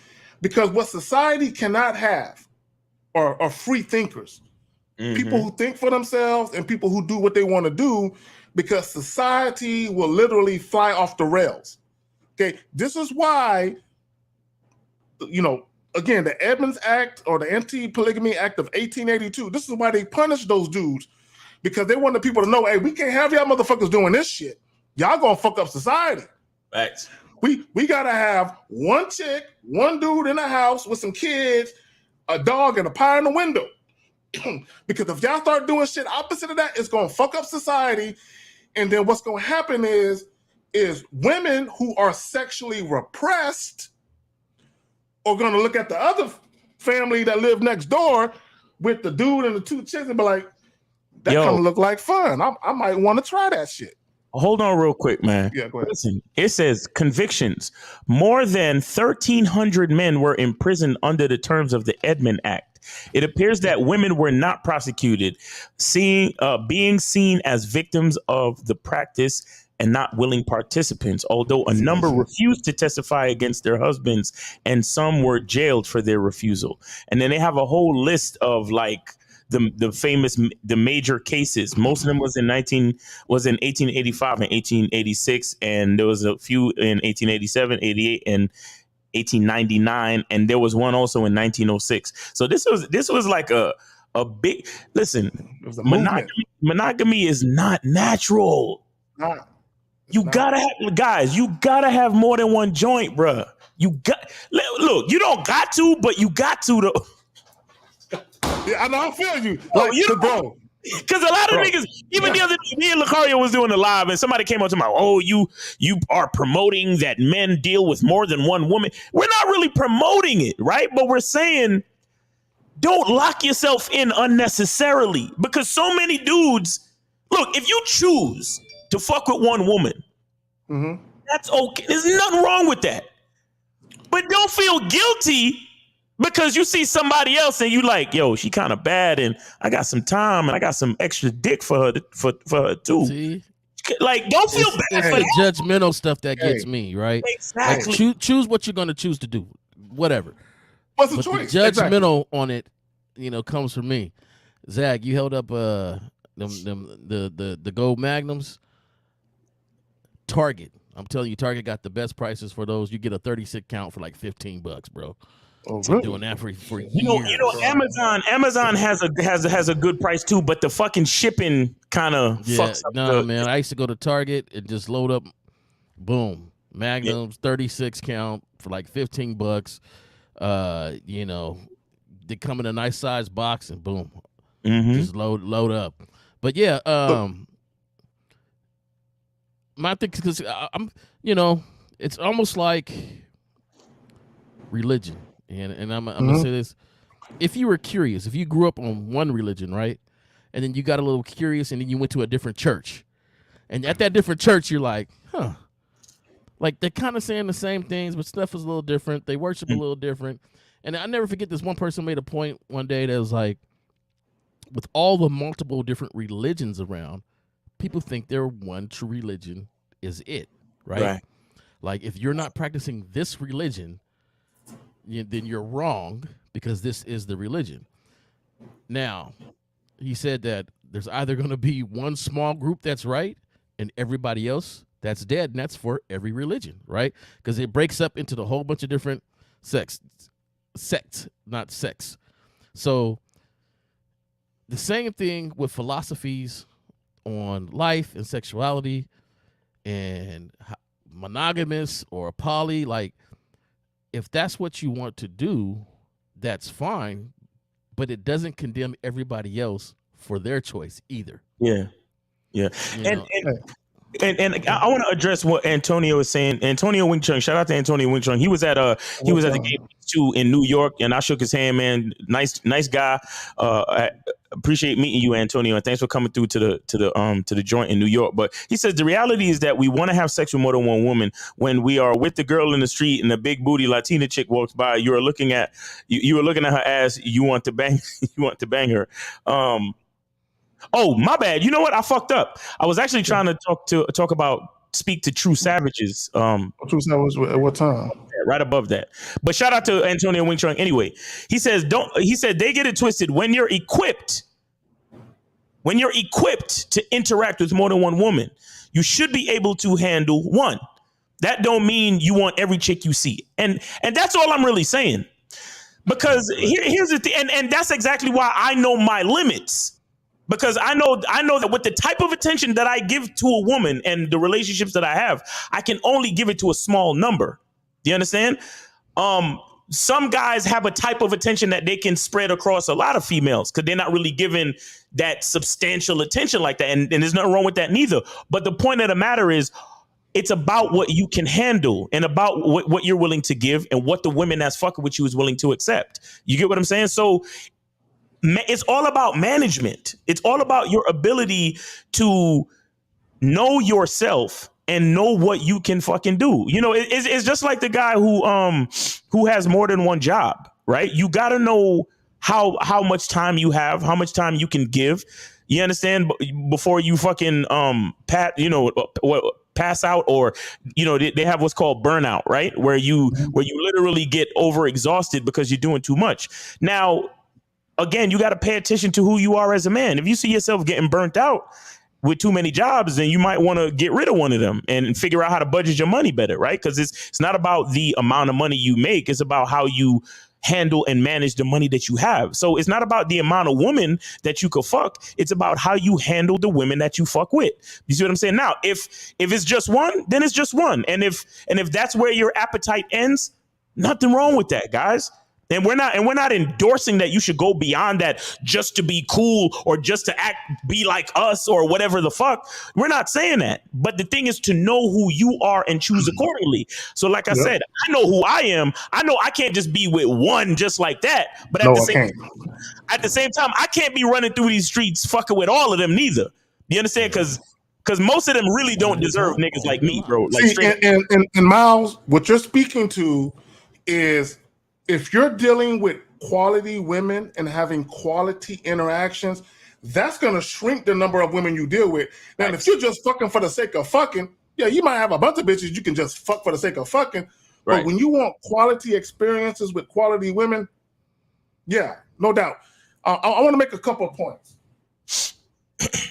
because what society cannot have are free thinkers. People who think for themselves and people who do what they want to do, because society will literally fly off the rails. Okay, this is why, you know, again, the Edmonds Act or the Anti-Polygamy Act of 1882, this is why they punished those dudes, because they wanted people to know, hey, we can't have y'all motherfuckers doing this shit. Y'all gonna fuck up society. Facts. We gotta have one chick, one dude in the house with some kids, a dog, and a pie in the window. Because if y'all start doing shit opposite of that, it's gonna fuck up society. And then what's gonna happen is women who are sexually repressed are gonna look at the other family that live next door with the dude and the two chicks and be like, that kind of look like fun. I might want to try that shit. Hold on real quick, man. Yeah, go ahead. Listen, it says convictions. More than 1,300 men were imprisoned under the terms of the Edmund Act. It appears that women were not prosecuted, being seen as victims of the practice and not willing participants, although a number refused to testify against their husbands and some were jailed for their refusal. And then they have a whole list of like the major cases. Most of them was in 1885 and 1886, and there was a few in 1887, 88, and 1899, and there was one also in 1906. So this was like a big listen. Monogamy is not natural. You gotta have more than one joint, bruh. Look, you don't got to, but you got to though. Yeah, I know. I feel you. Like, bro. Because a lot of niggas, even the other day, me and Lucario was doing a live, and somebody came up to me, oh, you are promoting that men deal with more than one woman. We're not really promoting it, right? But we're saying, don't lock yourself in unnecessarily, because so many dudes, look, if you choose to fuck with one woman, that's okay. There's nothing wrong with that. But don't feel guilty because you see somebody else and you like, yo, she kind of bad, and I got some time and I got some extra dick for her for her too. See? Like, don't feel bad. It's the judgmental stuff that gets me, right? Exactly. Like, choose what you're gonna choose to do, whatever. What's the but choice? The judgmental on it, comes from me. Zach, you held up the gold magnums. Target. I'm telling you, Target got the best prices for those. You get a 36 count for like $15, bro. Oh, really? Doing that for years. You know, Amazon has a good price too, but the fucking shipping kind of fucks up. No, man. I used to go to Target and just load up, boom, magnums, 36 count for like $15. They come in a nice size box and boom, just load up. But yeah, my thing, because I'm, it's almost like religion, and I'm gonna say this: if you were curious, if you grew up on one religion, right, and then you got a little curious, and then you went to a different church, and at that different church, you're like, huh, like they're kind of saying the same things, but stuff is a little different. They worship a little different, and I never forget this one person made a point one day that was like, with all the multiple different religions around, people think their one true religion is it, right? Like if you're not practicing this religion, then you're wrong because this is the religion. Now, he said that there's either going to be one small group that's right and everybody else that's dead, and that's for every religion, right? Because it breaks up into the whole bunch of different sects, not sex. So the same thing with philosophies on life and sexuality and monogamous or poly. Like, if that's what you want to do, that's fine, but it doesn't condemn everybody else for their choice either. Yeah. And I want to address what Antonio is saying. Antonio Wing Chun, shout out to Antonio Wing Chun. He was at the game too in New York, and I shook his hand, man. Nice guy. I appreciate meeting you, Antonio, and thanks for coming through to the joint in New York. But he says the reality is that we want to have sex with more than one woman. When we are with the girl in the street and the big booty Latina chick walks by, you are looking at her ass. You want to bang her. Oh, my bad. You know what? I fucked up. I was actually trying to speak to True Savages. True Savages at what time? Right above that. But shout out to Antonio Wing Chun. Anyway, he said they get it twisted. When you're equipped to interact with more than one woman, you should be able to handle one. That don't mean you want every chick you see. And that's all I'm really saying. Because here's the thing, and that's exactly why I know my limits. Because I know that with the type of attention that I give to a woman and the relationships that I have, I can only give it to a small number. Do you understand? Some guys have a type of attention that they can spread across a lot of females because they're not really given that substantial attention like that. And there's nothing wrong with that neither. But the point of the matter is, it's about what you can handle and about what you're willing to give and what the women that's fucking with you is willing to accept. You get what I'm saying? So it's all about management. It's all about your ability to know yourself and know what you can fucking do. You know, it's just like the guy who has more than one job, right? You got to know how much time you have, how much time you can give. You understand? Before you fucking pass out, or they have what's called burnout, right? Where you literally get overexhausted because you're doing too much. Now, again, you got to pay attention to who you are as a man. If you see yourself getting burnt out with too many jobs, then you might want to get rid of one of them and figure out how to budget your money better, right? Because it's not about the amount of money you make. It's about how you handle and manage the money that you have. So it's not about the amount of women that you could fuck. It's about how you handle the women that you fuck with. You see what I'm saying? Now, if it's just one, then it's just one. And if that's where your appetite ends, nothing wrong with that, guys. And we're not endorsing that you should go beyond that just to be cool or just to be like us or whatever the fuck. We're not saying that. But the thing is to know who you are and choose accordingly. So like I said, I know who I am. I know I can't just be with one just like that. But at the same time, I can't be running through these streets fucking with all of them neither. You understand? Because most of them really don't deserve niggas like me, bro. Like, and Miles, what you're speaking to is, if you're dealing with quality women and having quality interactions, that's going to shrink the number of women you deal with. Now, if you're just fucking for the sake of fucking, yeah, you might have a bunch of bitches you can just fuck for the sake of fucking. Right. But when you want quality experiences with quality women, yeah, no doubt. I want to make a couple of points.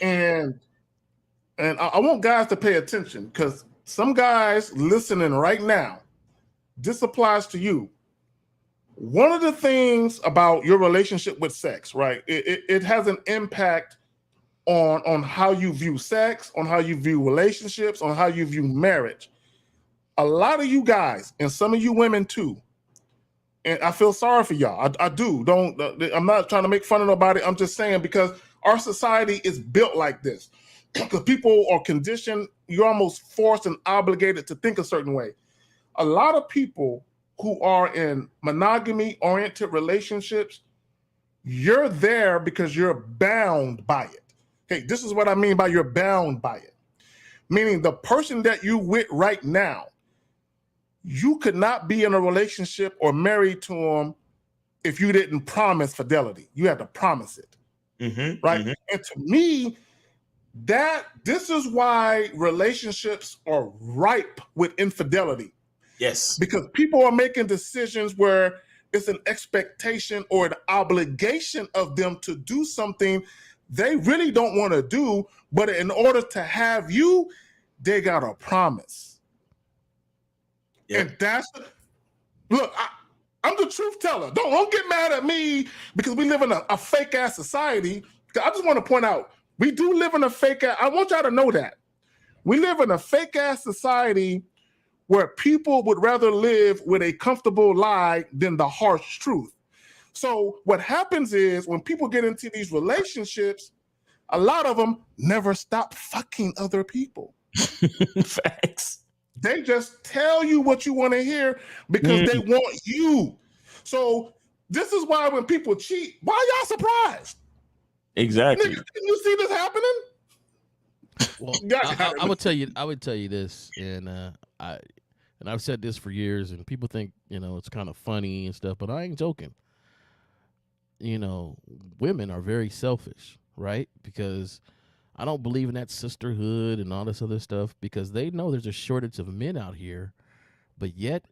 And I want guys to pay attention, because some guys listening right now, this applies to you. One of the things about your relationship with sex, right? It has an impact on how you view sex, on how you view relationships, on how you view marriage. A lot of you guys, and some of you women too, and I feel sorry for y'all. I do. I'm not trying to make fun of nobody. I'm just saying, because our society is built like this. Because people are conditioned, you're almost forced and obligated to think a certain way. a lot of people who are in monogamy-oriented relationships, you're there because you're bound by it. Okay, this is what I mean by you're bound by it. Meaning the person that you with right now, you could not be in a relationship or married to them if you didn't promise fidelity. You had to promise it, right? Mm-hmm. And to me, this is why relationships are ripe with infidelity. Yes. Because people are making decisions where it's an expectation or an obligation of them to do something they really don't want to do, but in order to have you, they got a promise. Yep. And that's look, I'm the truth teller. Don't get mad at me because we live in a fake ass society. I just want to point out, we do live in a fake ass. I want y'all to know that. We live in a fake ass society where people would rather live with a comfortable lie than the harsh truth. So what happens is when people get into these relationships, a lot of them never stop fucking other people. Facts. They just tell you what you want to hear because they want you. So this is why when people cheat, why y'all surprised? Exactly. Nigga, can you see this happening? Well, I would tell you this, and I've said this for years, and people think it's kind of funny and stuff, but I ain't joking. Women are very selfish, right? Because I don't believe in that sisterhood and all this other stuff because they know there's a shortage of men out here, but yet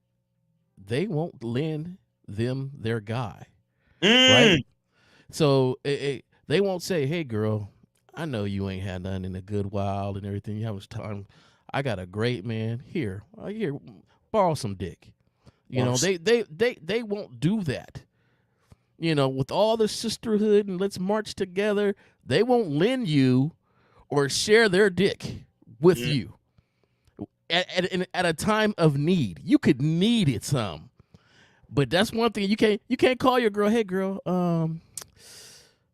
they won't lend them their guy, right? So they won't say, "Hey, girl, I know you ain't had nothing in a good while and everything. You have time. I got a great man here. Borrow some dick." They won't do that. With all the sisterhood and let's march together, they won't lend you or share their dick with you at a time of need. You could need it some, but that's one thing you can't call your girl. Hey, girl,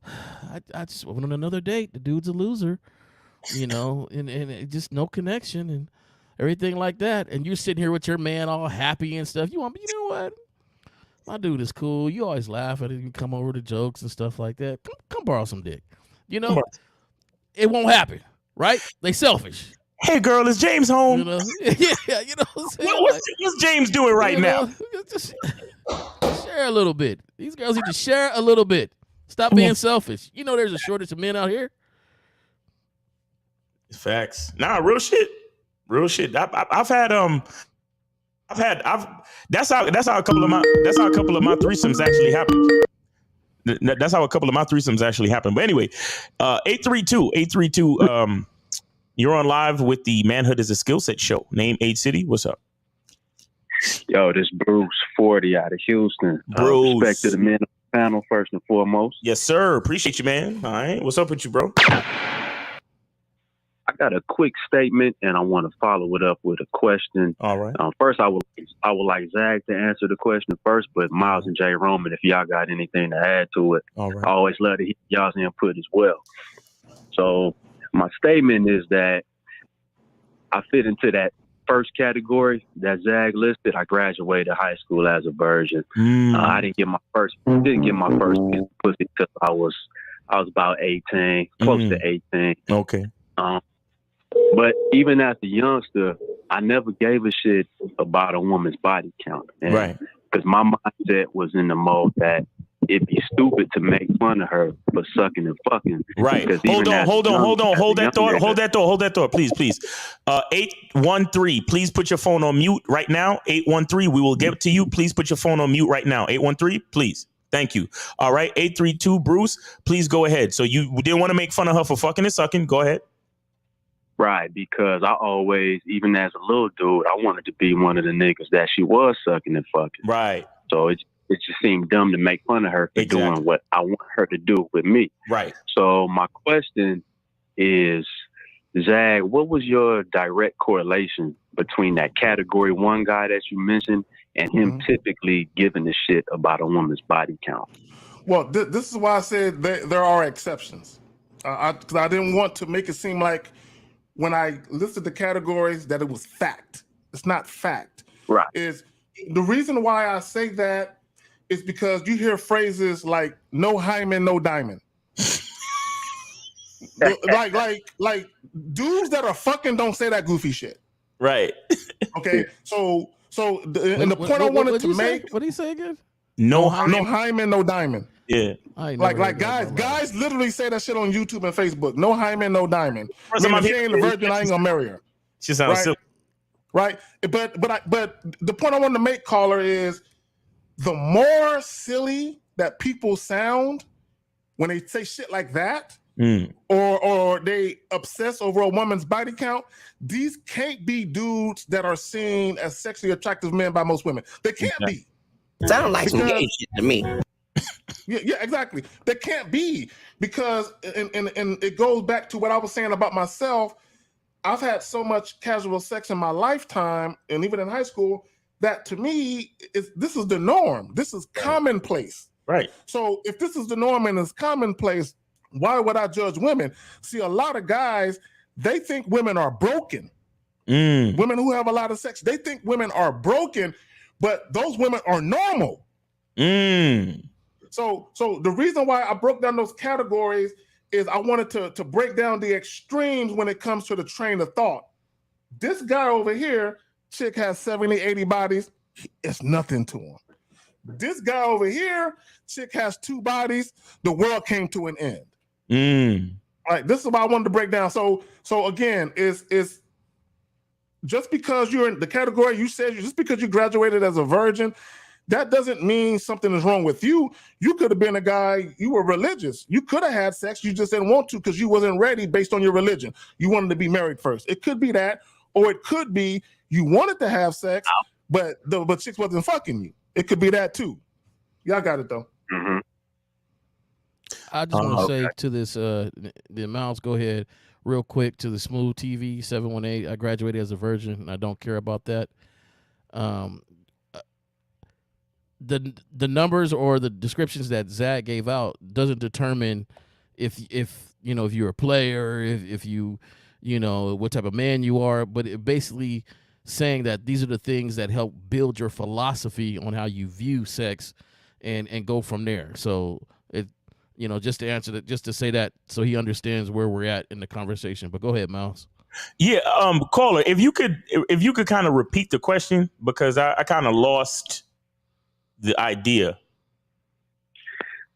I just went on another date. The dude's a loser, and just no connection and everything like that. And you're sitting here with your man all happy and stuff. You know what? My dude is cool. You always laugh at it. You come over to jokes and stuff like that. Come borrow some dick. It won't happen, right? They selfish. Hey, girl, is James home? Yeah, what I'm saying? What's James doing right now? Just share a little bit. These girls need to share a little bit. Stop being selfish. There's a shortage of men out here. Facts. Nah, real shit. That's how a couple of my threesomes actually happened. That's how a couple of my threesomes actually happened. But anyway, 832, you're on live with the Manhood is a Skill Set show. Name, age, city. What's up? Yo, this Bruce 40 out of Houston. Bruce. Respect to the men on the panel first and foremost. Yes, sir. Appreciate you, man. All right. What's up with you, bro? I got a quick statement, and I want to follow it up with a question. All right. First, I would like Zach to answer the question first, but Miles and Jay Roman, if y'all got anything to add to it, all right. I always love to hear y'all's input as well. So my statement is that I fit into that first category that Zach listed. I graduated high school as a virgin. I didn't get my first pussy because I was about 18, close to 18. Okay. But even as a youngster, I never gave a shit about a woman's body count. Right. Because my mindset was in the mode that it'd be stupid to make fun of her for sucking and fucking. Right. Hold on. Hold that thought. Please. 813, please put your phone on mute right now. 813, we will get to you. Please put your phone on mute right now. 813, please. Thank you. All right. 832, Bruce, please go ahead. So you didn't want to make fun of her for fucking and sucking. Go ahead. Right, because I always, even as a little dude, I wanted to be one of the niggas that she was sucking and fucking. Right. So it just seemed dumb to make fun of her for doing what I want her to do with me. Right. So my question is, Zag, what was your direct correlation between that category one guy that you mentioned and him typically giving a shit about a woman's body count? Well, this is why I said there are exceptions. Because I didn't want to make it seem like when I listed the categories that it was fact. It's not fact. Right. Is the reason why I say that is because you hear phrases like "no hymen, no diamond." like dudes that are fucking don't say that goofy shit. Right. Okay. So the point I wanted to make. What did he say again? No hymen, no diamond. Yeah. Like guys literally say that shit on YouTube and Facebook. No hymen, no diamond. First time Remember, I'm if she ain't a virgin, I ain't gonna marry her. She sounds silly. Right. But the point I wanted to make, caller, is the more silly that people sound when they say shit like that, or they obsess over a woman's body count, these can't be dudes that are seen as sexually attractive men by most women. They can't be. Sound like some gay shit to me. Yeah, exactly. They can't be, because and it goes back to what I was saying about myself. I've had so much casual sex in my lifetime, and even in high school, that to me this is the norm. This is commonplace. Right. So if this is the norm and it's commonplace, why would I judge women? See, a lot of guys, they think women are broken. Women who have a lot of sex, they think women are broken, but those women are normal. So the reason why I broke down those categories is I wanted to break down the extremes when it comes to the train of thought. This guy over here, chick has 70, 80 bodies, it's nothing to him. This guy over here, chick has 2 bodies, the world came to an end. All right, this is what I wanted to break down. So again, is just because you're in the category you said, just because you graduated as a virgin, that doesn't mean something is wrong with you. You could have been a guy, you were religious. You could have had sex, you just didn't want to because you wasn't ready based on your religion. You wanted to be married first. It could be that, or it could be you wanted to have sex, but chicks wasn't fucking you. It could be that too. Y'all got it though. Mm-hmm. I just want to say to this, the Miles, go ahead real quick to the Smooth TV 718. I graduated as a virgin, and I don't care about that. The numbers or the descriptions that Zach gave out doesn't determine if you're a player, if you what type of man you are, but it basically saying that these are the things that help build your philosophy on how you view sex and go from there. So it just to answer that, just to say that so he understands where we're at in the conversation. But go ahead, Miles. Yeah, caller, if you could kind of repeat the question, because I kind of lost the idea.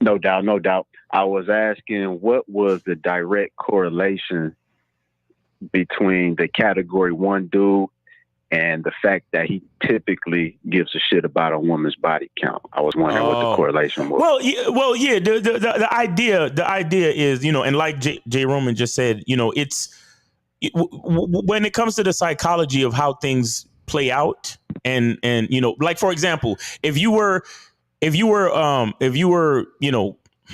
No doubt. I was asking what was the direct correlation between the category 1 dude and the fact that he typically gives a shit about a woman's body count. I was wondering what the correlation was. Well, yeah. The idea is, and like Jay Roman just said, when it comes to the psychology of how things play out, and like, for example, if you were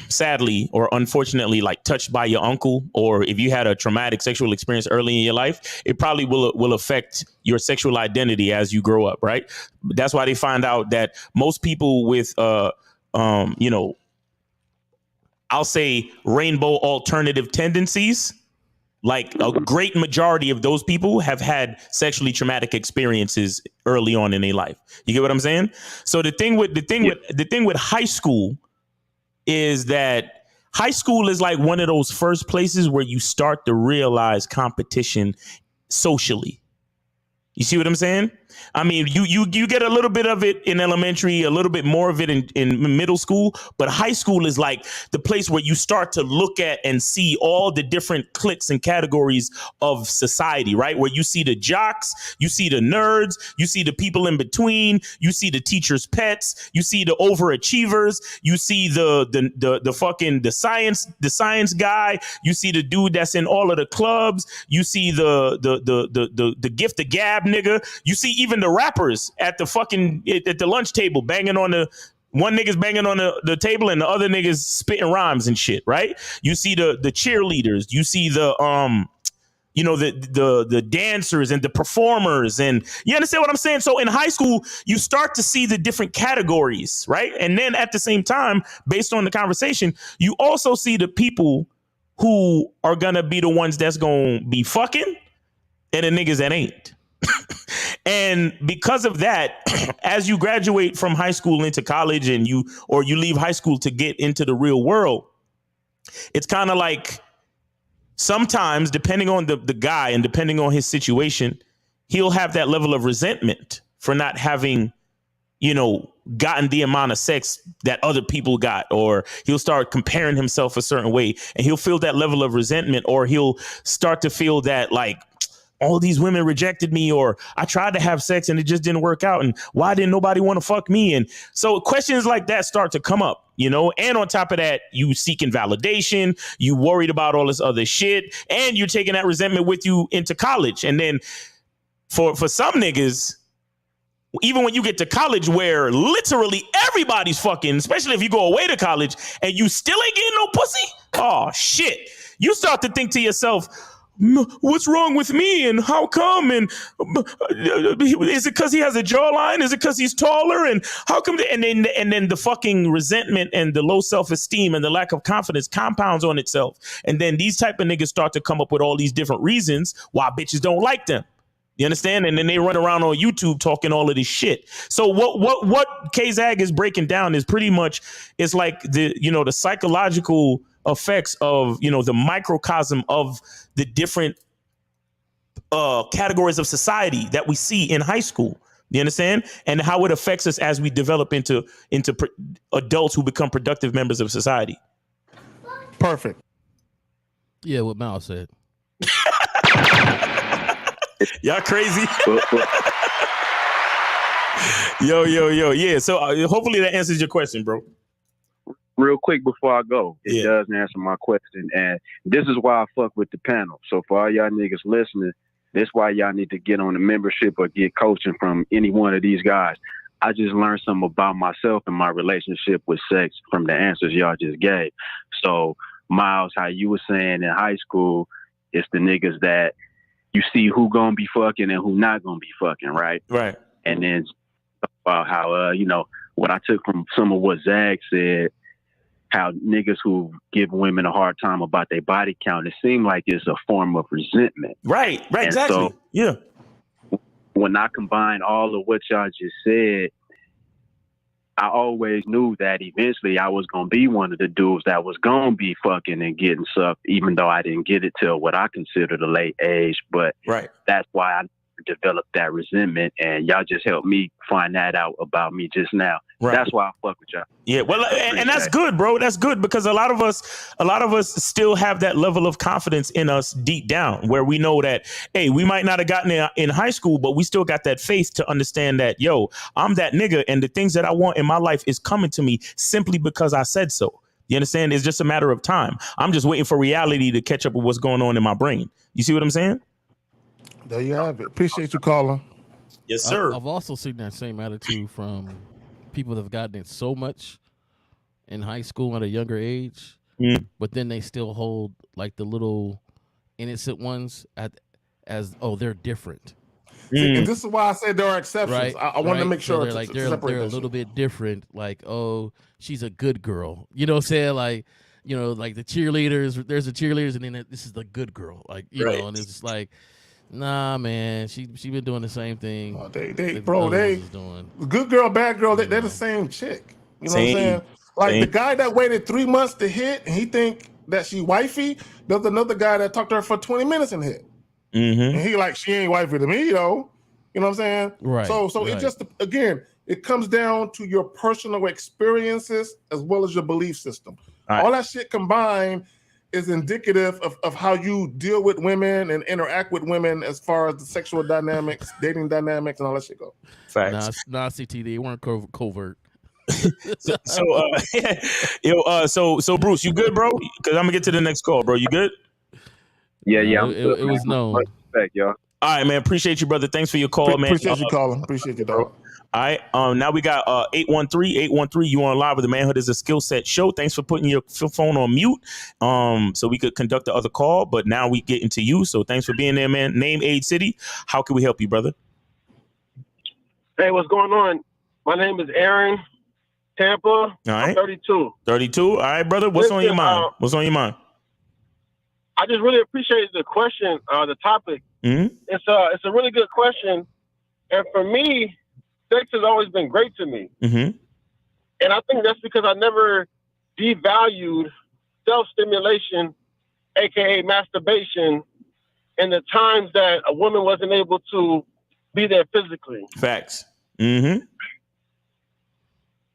sadly or unfortunately like touched by your uncle, or if you had a traumatic sexual experience early in your life, it probably will affect your sexual identity as you grow up, right? That's why they find out that most people with I'll say rainbow alternative tendencies, like a great majority of those people have had sexually traumatic experiences early on in their life. You get what I'm saying? So the thing with high school is that high school is like one of those first places where you start to realize competition socially. You see what I'm saying? I mean, you get a little bit of it in elementary, a little bit more of it in middle school, but high school is like the place where you start to look at and see all the different cliques and categories of society, right? Where you see the jocks, you see the nerds, you see the people in between, you see the teacher's pets, you see the overachievers, you see the science guy, you see the dude that's in all of the clubs, you see the gift of gab nigga, you see even the rappers at the lunch table banging on the one nigga's banging on the table and the other nigga's spitting rhymes and shit, right? You see the cheerleaders, you see the dancers and the performers, and you understand what I'm saying? So in high school, you start to see the different categories, right? And then at the same time, based on the conversation, you also see the people who are gonna be the ones that's gonna be fucking and the niggas that ain't. And because of that, as you graduate from high school into college and you leave high school to get into the real world, it's kind of like sometimes, depending on the guy and depending on his situation, he'll have that level of resentment for not having, gotten the amount of sex that other people got, or he'll start comparing himself a certain way and he'll feel that level of resentment, or he'll start to feel that like, all these women rejected me, or I tried to have sex and it just didn't work out. And why didn't nobody want to fuck me? And so questions like that start to come up, and on top of that, you seeking validation, you worried about all this other shit, and you're taking that resentment with you into college. And then for some niggas, even when you get to college where literally everybody's fucking, especially if you go away to college and you still ain't getting no pussy, oh shit. You start to think to yourself, what's wrong with me and how come? And is it because he has a jawline? Is it because he's taller? And how come? And then the fucking resentment and the low self-esteem and the lack of confidence compounds on itself. And then these type of niggas start to come up with all these different reasons why bitches don't like them. You understand? And then they run around on YouTube talking all of this shit. So what K-Zag is breaking down is pretty much, it's like the psychological effects of, the microcosm of the different categories of society that we see in high school. You understand? And how it affects us as we develop into adults who become productive members of society. Perfect. Yeah, what Mal said. Y'all crazy. Yo. Yeah. So hopefully that answers your question, bro. Real quick before I go, it does answer my question. And this is why I fuck with the panel. So for all y'all niggas listening, that's why y'all need to get on the membership or get coaching from any one of these guys. I just learned something about myself and my relationship with sex from the answers y'all just gave. So Miles, how you were saying in high school, it's the niggas that you see who gonna be fucking and who not gonna be fucking, right? Right. And then about how, what I took from some of what Zag said, how niggas who give women a hard time about their body count, it seemed like it's a form of resentment. Right, and exactly. So yeah. When I combine all of what y'all just said, I always knew that eventually I was going to be one of the dudes that was going to be fucking and getting sucked, even though I didn't get it till what I considered a late age. But that's why I developed that resentment, and y'all just helped me find that out about me just now. Right. That's why I fuck with y'all. Yeah, well, and that's good, bro. That's good, because a lot of us still have that level of confidence in us deep down, where we know that, hey, we might not have gotten it in high school, but we still got that faith to understand that, yo, I'm that nigga, and the things that I want in my life is coming to me simply because I said so. You understand? It's just a matter of time. I'm just waiting for reality to catch up with what's going on in my brain. You see what I'm saying? There you have it. Appreciate you calling. Yes, sir. I've also seen that same attitude from people that have gotten it so much in high school at a younger age, but then they still hold like the little innocent ones as they're different. And this is why I said there are exceptions. Right, I want to make sure so they're a little bit different. Like, oh, she's a good girl. You know what I'm saying? Like, like the cheerleaders. There's the cheerleaders, and then this is the good girl. Like, you know, and it's just like, nah, man, she been doing the same thing. Oh, they doing. Good girl, bad girl, they're the same chick. You know what I'm saying? Like the guy that waited 3 months to hit, and he think that she wifey. There's another guy that talked to her for 20 minutes and hit. And he like, she ain't wifey to me, though. You know what I'm saying? Right. So it just, again, it comes down to your personal experiences as well as your belief system. All that shit combined is indicative of how you deal with women and interact with women as far as the sexual dynamics, dating dynamics, and all that shit go. Facts. Nah, CTD, they weren't covert. So Bruce, you good, bro? Because I'm gonna get to the next call, bro. You good? Yeah. It was known. Much respect, y'all. All right, man. Appreciate you, brother. Thanks for your call, man. Appreciate you calling. Appreciate you, dog. All right. Now we got 813. You on live with the Manhood is a Skill Set show. Thanks for putting your phone on mute, so we could conduct the other call. But now we get into you. So thanks for being there, man. Name, age, city. How can we help you, brother? Hey, what's going on? My name is Aaron, Tampa. All right. I'm 32. 32. All right, brother. What's on your mind? What's on your mind? I just really appreciate the question, the topic. Mm-hmm. It's a really good question, And for me, sex has always been great to me. Mm-hmm. And I think that's because I never devalued self-stimulation, aka masturbation, in the times that a woman wasn't able to be there physically. Facts. Mm-hmm.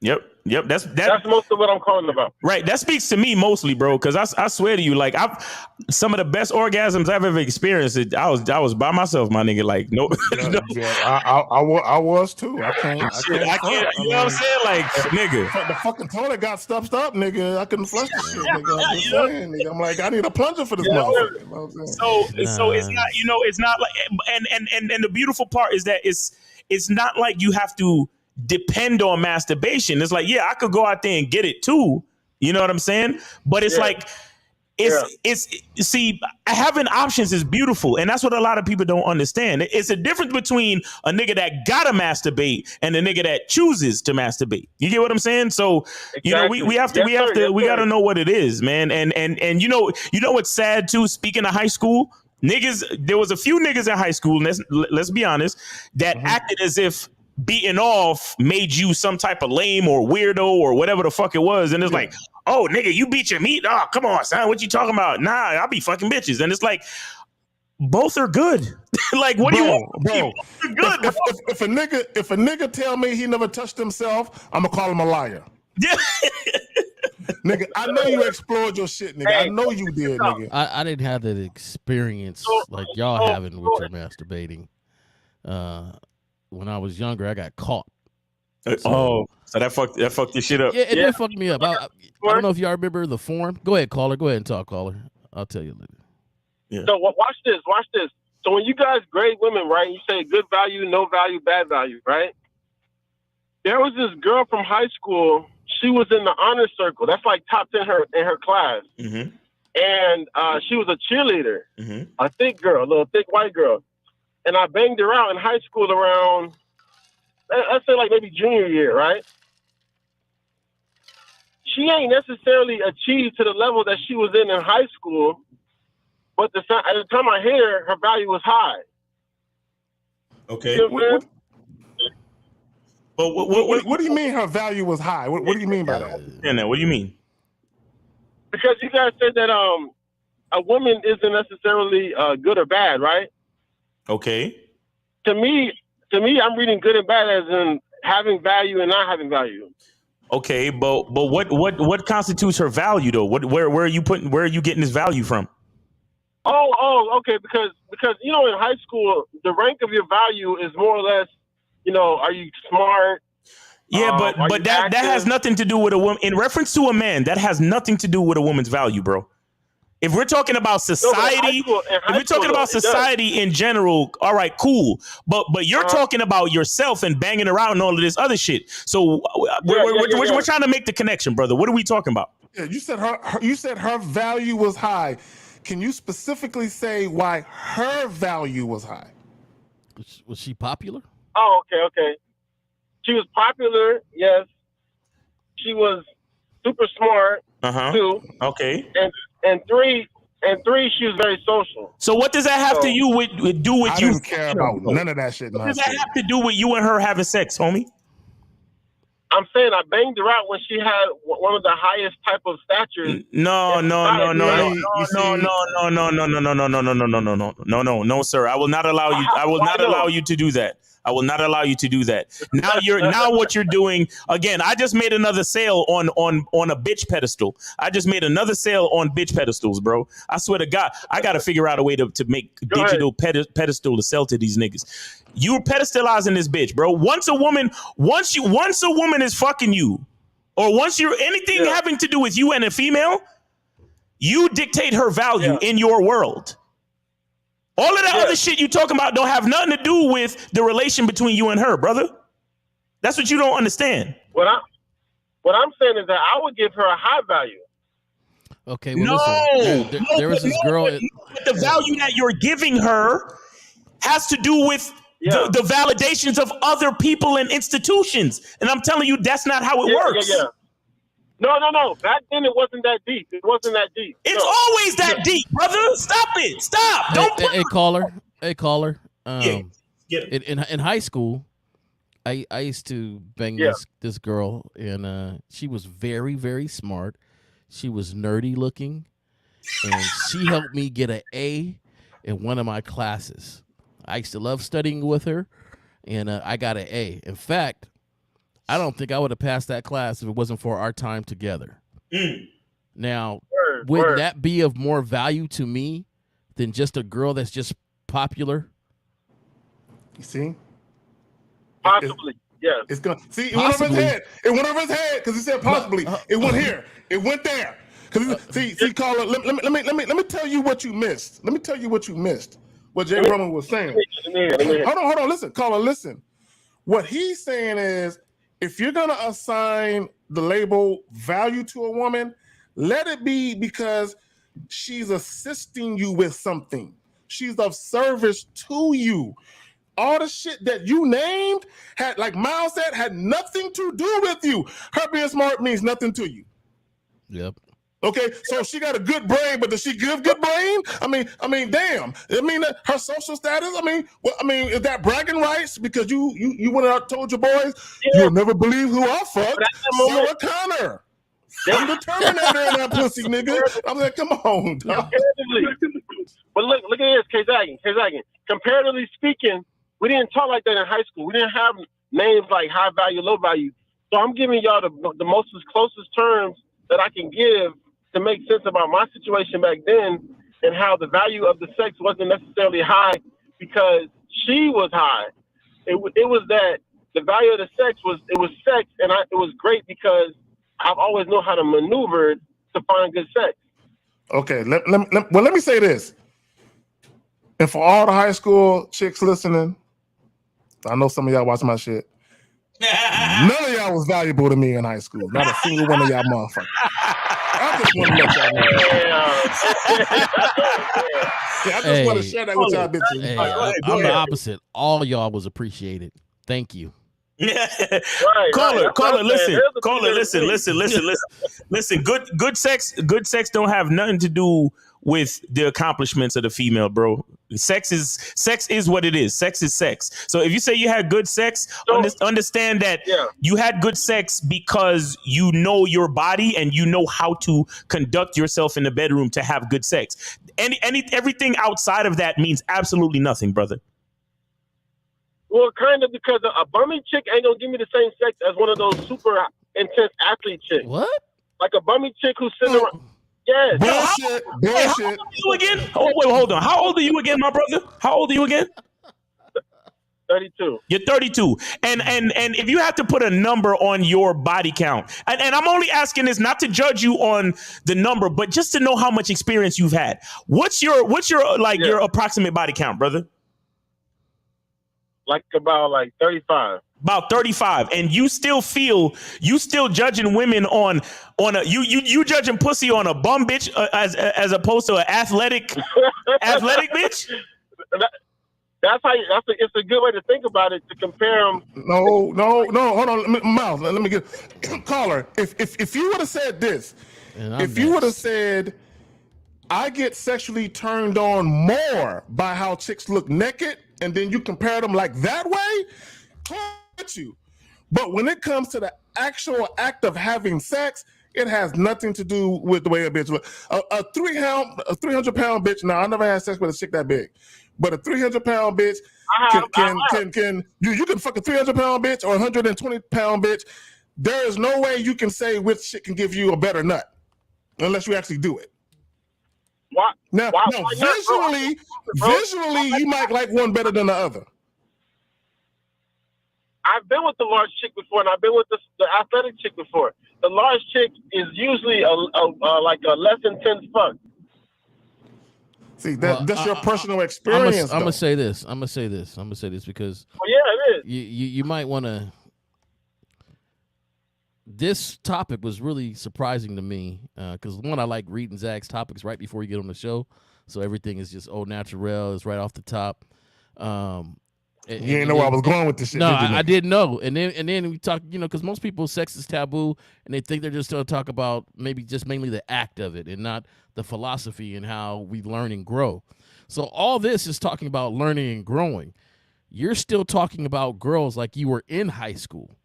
Yep. That's most of what I'm calling about. Right. That speaks to me mostly, bro. Because I swear to you, like some of the best orgasms I've ever experienced. I was by myself, my nigga. Like no. I was too. I can't. You know what I'm saying? Like nigga, the fucking toilet got stuffed up, nigga. I couldn't flush the shit, nigga. I'm just saying, nigga. I'm like, I need a plunger for this motherfucker. You know what I'm saying? So it's not. It's not like. And the beautiful part is that it's not like you have to depend on masturbation. It's like, yeah, I could go out there and get it too. You know what I'm saying? But it's like, see, having options is beautiful. And that's what a lot of people don't understand. It's a difference between a nigga that gotta masturbate and a nigga that chooses to masturbate. You get what I'm saying? So, exactly. we gotta know what it is, man. And you know what's sad too, speaking of high school, niggas, there was a few niggas in high school, let's be honest, that acted as if beating off made you some type of lame or weirdo or whatever the fuck it was. And it's like, oh, nigga, you beat your meat? Oh, come on, son. What you talking about? Nah, I'll be fucking bitches. And it's like, both are good. Like, what do you want? Bro, good, if a nigga tell me he never touched himself, I'm gonna call him a liar. Yeah. Nigga, I know you explored your shit, nigga. I know you did, nigga. I didn't have that experience like y'all having with your masturbating. When I was younger, I got caught. So that fucked your shit up. Yeah, it did fuck me up. I don't know if y'all remember the form. Go ahead, caller. Go ahead and talk, caller. I'll tell you later. Yeah. So watch this. So when you guys grade women, right, you say good value, no value, bad value, right? There was this girl from high school. She was in the honor circle. That's like top 10 in her class. Mm-hmm. And she was a cheerleader, mm-hmm. a thick girl, a little thick white girl. And I banged her out in high school around, let's say like maybe junior year, right? She ain't necessarily achieved to the level that she was in high school, but at the time I hit her value was high. Okay. You know But what do you mean her value was high? What do you mean by that? Yeah, what do you mean? Because you guys said that a woman isn't necessarily good or bad, right? Okay. To me, I'm reading good and bad as in having value and not having value. Okay, but what constitutes her value though? Where are you getting this value from? Oh, okay. Because in high school, the rank of your value is more or less, are you smart? Yeah, but that has nothing to do with a woman. In reference to a man, that has nothing to do with a woman's value, bro. If we're talking about society, in general, all right, cool. But you're talking about yourself and banging around and all of this other shit. So we're trying to make the connection, brother. What are we talking about? Yeah, you said her value was high. Can you specifically say why her value was high? Was she popular? Oh, okay. She was popular, yes. She was super smart, too. Okay. And three, she was very social. So what does that have to do with you? I didn't care about none of that shit. What does that have to do with you and her having sex, homie? I'm saying I banged her out when she had one of the highest type of statures. No, sir. I will not allow you. I will not allow you to do that. I will not allow you to do that. Now what you're doing again. I just made another sale on a bitch pedestal. I just made another sale on bitch pedestals, bro. I swear to God, I got to figure out a way to make digital pedestal to sell to these niggas. You're pedestalizing this bitch, bro. Once a woman is fucking you, or once you're anything having to do with you and a female, you dictate her value in your world. All of that other shit you talking about don't have nothing to do with the relation between you and her, brother. That's what you don't understand. What I'm saying is that I would give her a high value. Okay, well, listen. There was this girl. But the value that you're giving her has to do with the validations of other people and institutions. And I'm telling you, that's not how it works. Yeah. No. Back then, it wasn't that deep. It's always that deep, brother. Stop it. Stop. Don't. Hey, caller. In high school, I used to bang this girl, and she was very, very smart. She was nerdy looking, and she helped me get an A in one of my classes. I used to love studying with her, and I got an A. In fact, I don't think I would have passed that class if it wasn't for our time together. Now, would that be of more value to me than just a girl that's just popular? You see? Possibly, yeah. It's gonna see. It went over his head. It went over his head because he said possibly. It went here. It went there. See, caller. Let me tell you what you missed. Let me tell you what you missed. What Jay Roman was saying. Hold on. Listen, caller. Listen. What he's saying is, if you're gonna assign the label value to a woman, let it be because she's assisting you with something. She's of service to you. All the shit that you named had, like Miles said, had nothing to do with you. Her being smart means nothing to you. Yep. Okay, so she got a good brain, but does she give good brain? I mean, damn. I mean, her social status. Is that bragging rights? Because you went out and told your boys you'll never believe who I fucked. Sarah Connor. I'm the Terminator in that pussy, nigga. I'm like, come on, dog. But look at this, K-Zaggin. Comparatively speaking, we didn't talk like that in high school. We didn't have names like high value, low value. So I'm giving y'all the most closest terms that I can give to make sense about my situation back then and how the value of the sex wasn't necessarily high because she was high. It was that the value of the sex was sex, and it was great because I've always known how to maneuver to find good sex. Okay, let me say this. And for all the high school chicks listening, I know some of y'all watch my shit. None of y'all was valuable to me in high school. Not a single one of y'all motherfuckers. I just want to let y'all know. I just want to share that with y'all bitches. Hey, I'm the opposite. All y'all was appreciated. Thank you. Caller, listen. Good sex don't have nothing to do with the accomplishments of the female, bro. Sex is what it is. Sex is sex. So if you say you had good sex, understand that you had good sex because you know your body and you know how to conduct yourself in the bedroom to have good sex. Everything outside of that means absolutely nothing, brother. Well, kind of, because a bummy chick ain't gonna give me the same sex as one of those super intense athlete chicks. What? Like a bummy chick who's sitting around. Yeah. Bullshit. How old are you again? Hold on. How old are you again, my brother? How old are you again? 32. You're 32. And if you have to put a number on your body count, and I'm only asking this not to judge you on the number, but just to know how much experience you've had. What's your your approximate body count, brother? Like about 35. About 35, and you still judging women on you judging pussy on a bum bitch as opposed to an athletic bitch. It's a good way to think about it, to compare them. No, hold on, Miles. Let me get caller. If you would have said this, you would have said, I get sexually turned on more by how chicks look naked, and then you compare them like that way, you. But when it comes to the actual act of having sex, it has nothing to do with the way a bitch looks. A 300-pound bitch. Now, I never had sex with a chick that big, but a 300-pound bitch you can fuck a 300-pound bitch or a 120-pound bitch. There is no way you can say which shit can give you a better nut unless you actually do it. Now, visually, you might like one better than the other. I've been with the large chick before, and I've been with the athletic chick before. The large chick is usually a less intense fuck. See, that's your personal experience. I'm gonna say this because it is. You might want to. This topic was really surprising to me because one, I like reading Zach's topics right before you get on the show, so everything is just natural. It's right off the top. You didn't know where I was going with this shit. No, I didn't know. And then we talk, because most people, sex is taboo, and they think they're just going to talk about maybe just mainly the act of it and not the philosophy and how we learn and grow. So all this is talking about learning and growing. you're still talking about girls like you were in high school.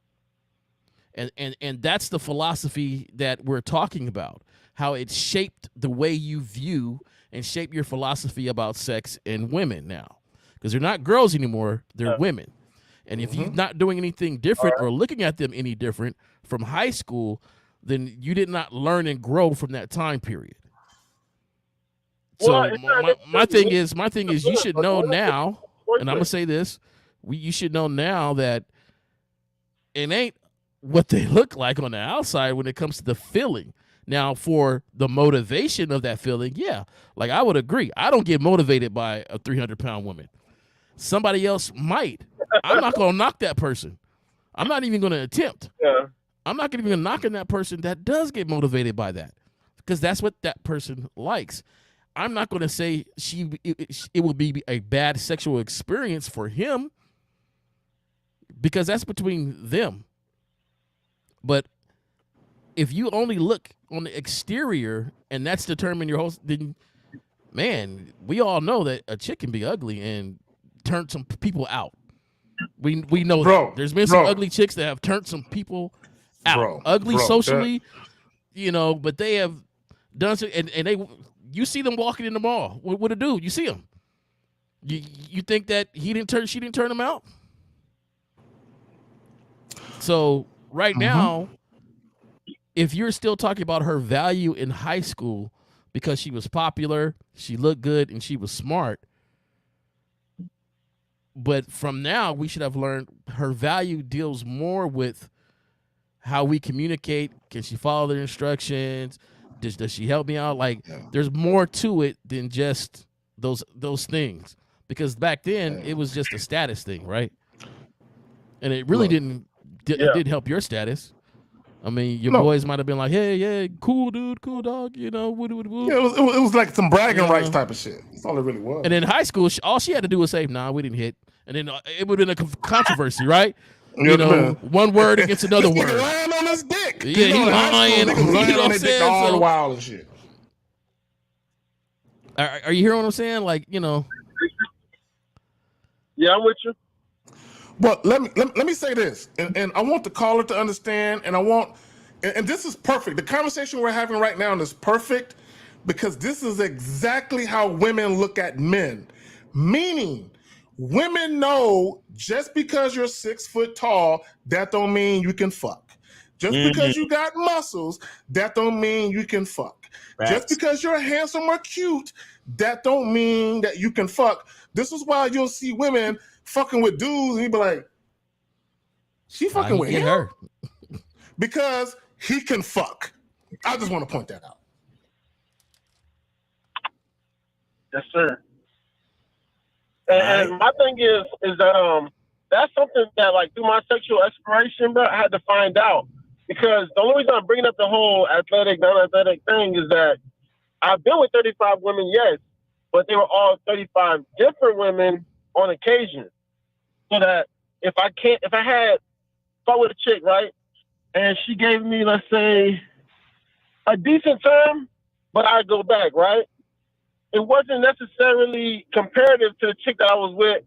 And that's the philosophy that we're talking about, how it shaped the way you view and shape your philosophy about sex and women now. Because they're not girls anymore, they're women. And if you're not doing anything different or looking at them any different from high school, then you did not learn and grow from that time period. So my thing is you should know now, and I'm gonna say this, you should know now that it ain't what they look like on the outside when it comes to the feeling. Now, for the motivation of that feeling, yeah, like I would agree. I don't get motivated by a 300-pound woman. Somebody else might. I'm not gonna knock that person. I'm not even gonna attempt. Yeah. I'm not even knocking that person that does get motivated by that, because that's what that person likes. I'm not going to say it will be a bad sexual experience for him, because that's between them. But if you only look on the exterior and that's determined your whole, then man, we all know that a chick can be ugly and turn some people out. We know that. There's been some ugly chicks that have turned some people out. Ugly socially, but they have done so, and they. You see them walking in the mall with a dude. You see him. You think that she didn't turn him out? So right now, if you're still talking about her value in high school because she was popular, she looked good, and she was smart, but from now we should have learned her value deals more with how we communicate. Can she follow the instructions? Does she help me out? Like, there's more to it than just those things. Because back then, it was just a status thing, right? And it really didn't help your status. I mean, your boys might have been like, hey, yeah, cool dude, cool dog, woo. Yeah, it was like some bragging rights type of shit. That's all it really was. And in high school, all she had to do was say, nah, we didn't hit. And then it would have been a controversy, right? One word against another word. Lying on his dick. Yeah, he lying. Lying on his dick all the while and shit. Are you hearing what I'm saying? Like, Yeah, I'm with you. But let me say this, and I want the caller to understand, and this is perfect. The conversation we're having right now is perfect because this is exactly how women look at men. Meaning, women know just because you're 6 foot tall, that don't mean you can fuck. Just because you got muscles, that don't mean you can fuck. Right. Just because you're handsome or cute, that don't mean that you can fuck. This is why you'll see women fucking with dudes and he'd be like, she fucking with him? Because he can fuck. I just want to point that out. Yes, sir. And my thing is that that's something that, like, through my sexual exploration, bro, I had to find out. Because the only reason I'm bringing up the whole athletic, non-athletic thing is that I've been with 35 women, yes, but they were all 35 different women on occasion. So that if I had fought with a chick, right, and she gave me, let's say, a decent term, but I'd go back, right? It wasn't necessarily comparative to the chick that I was with,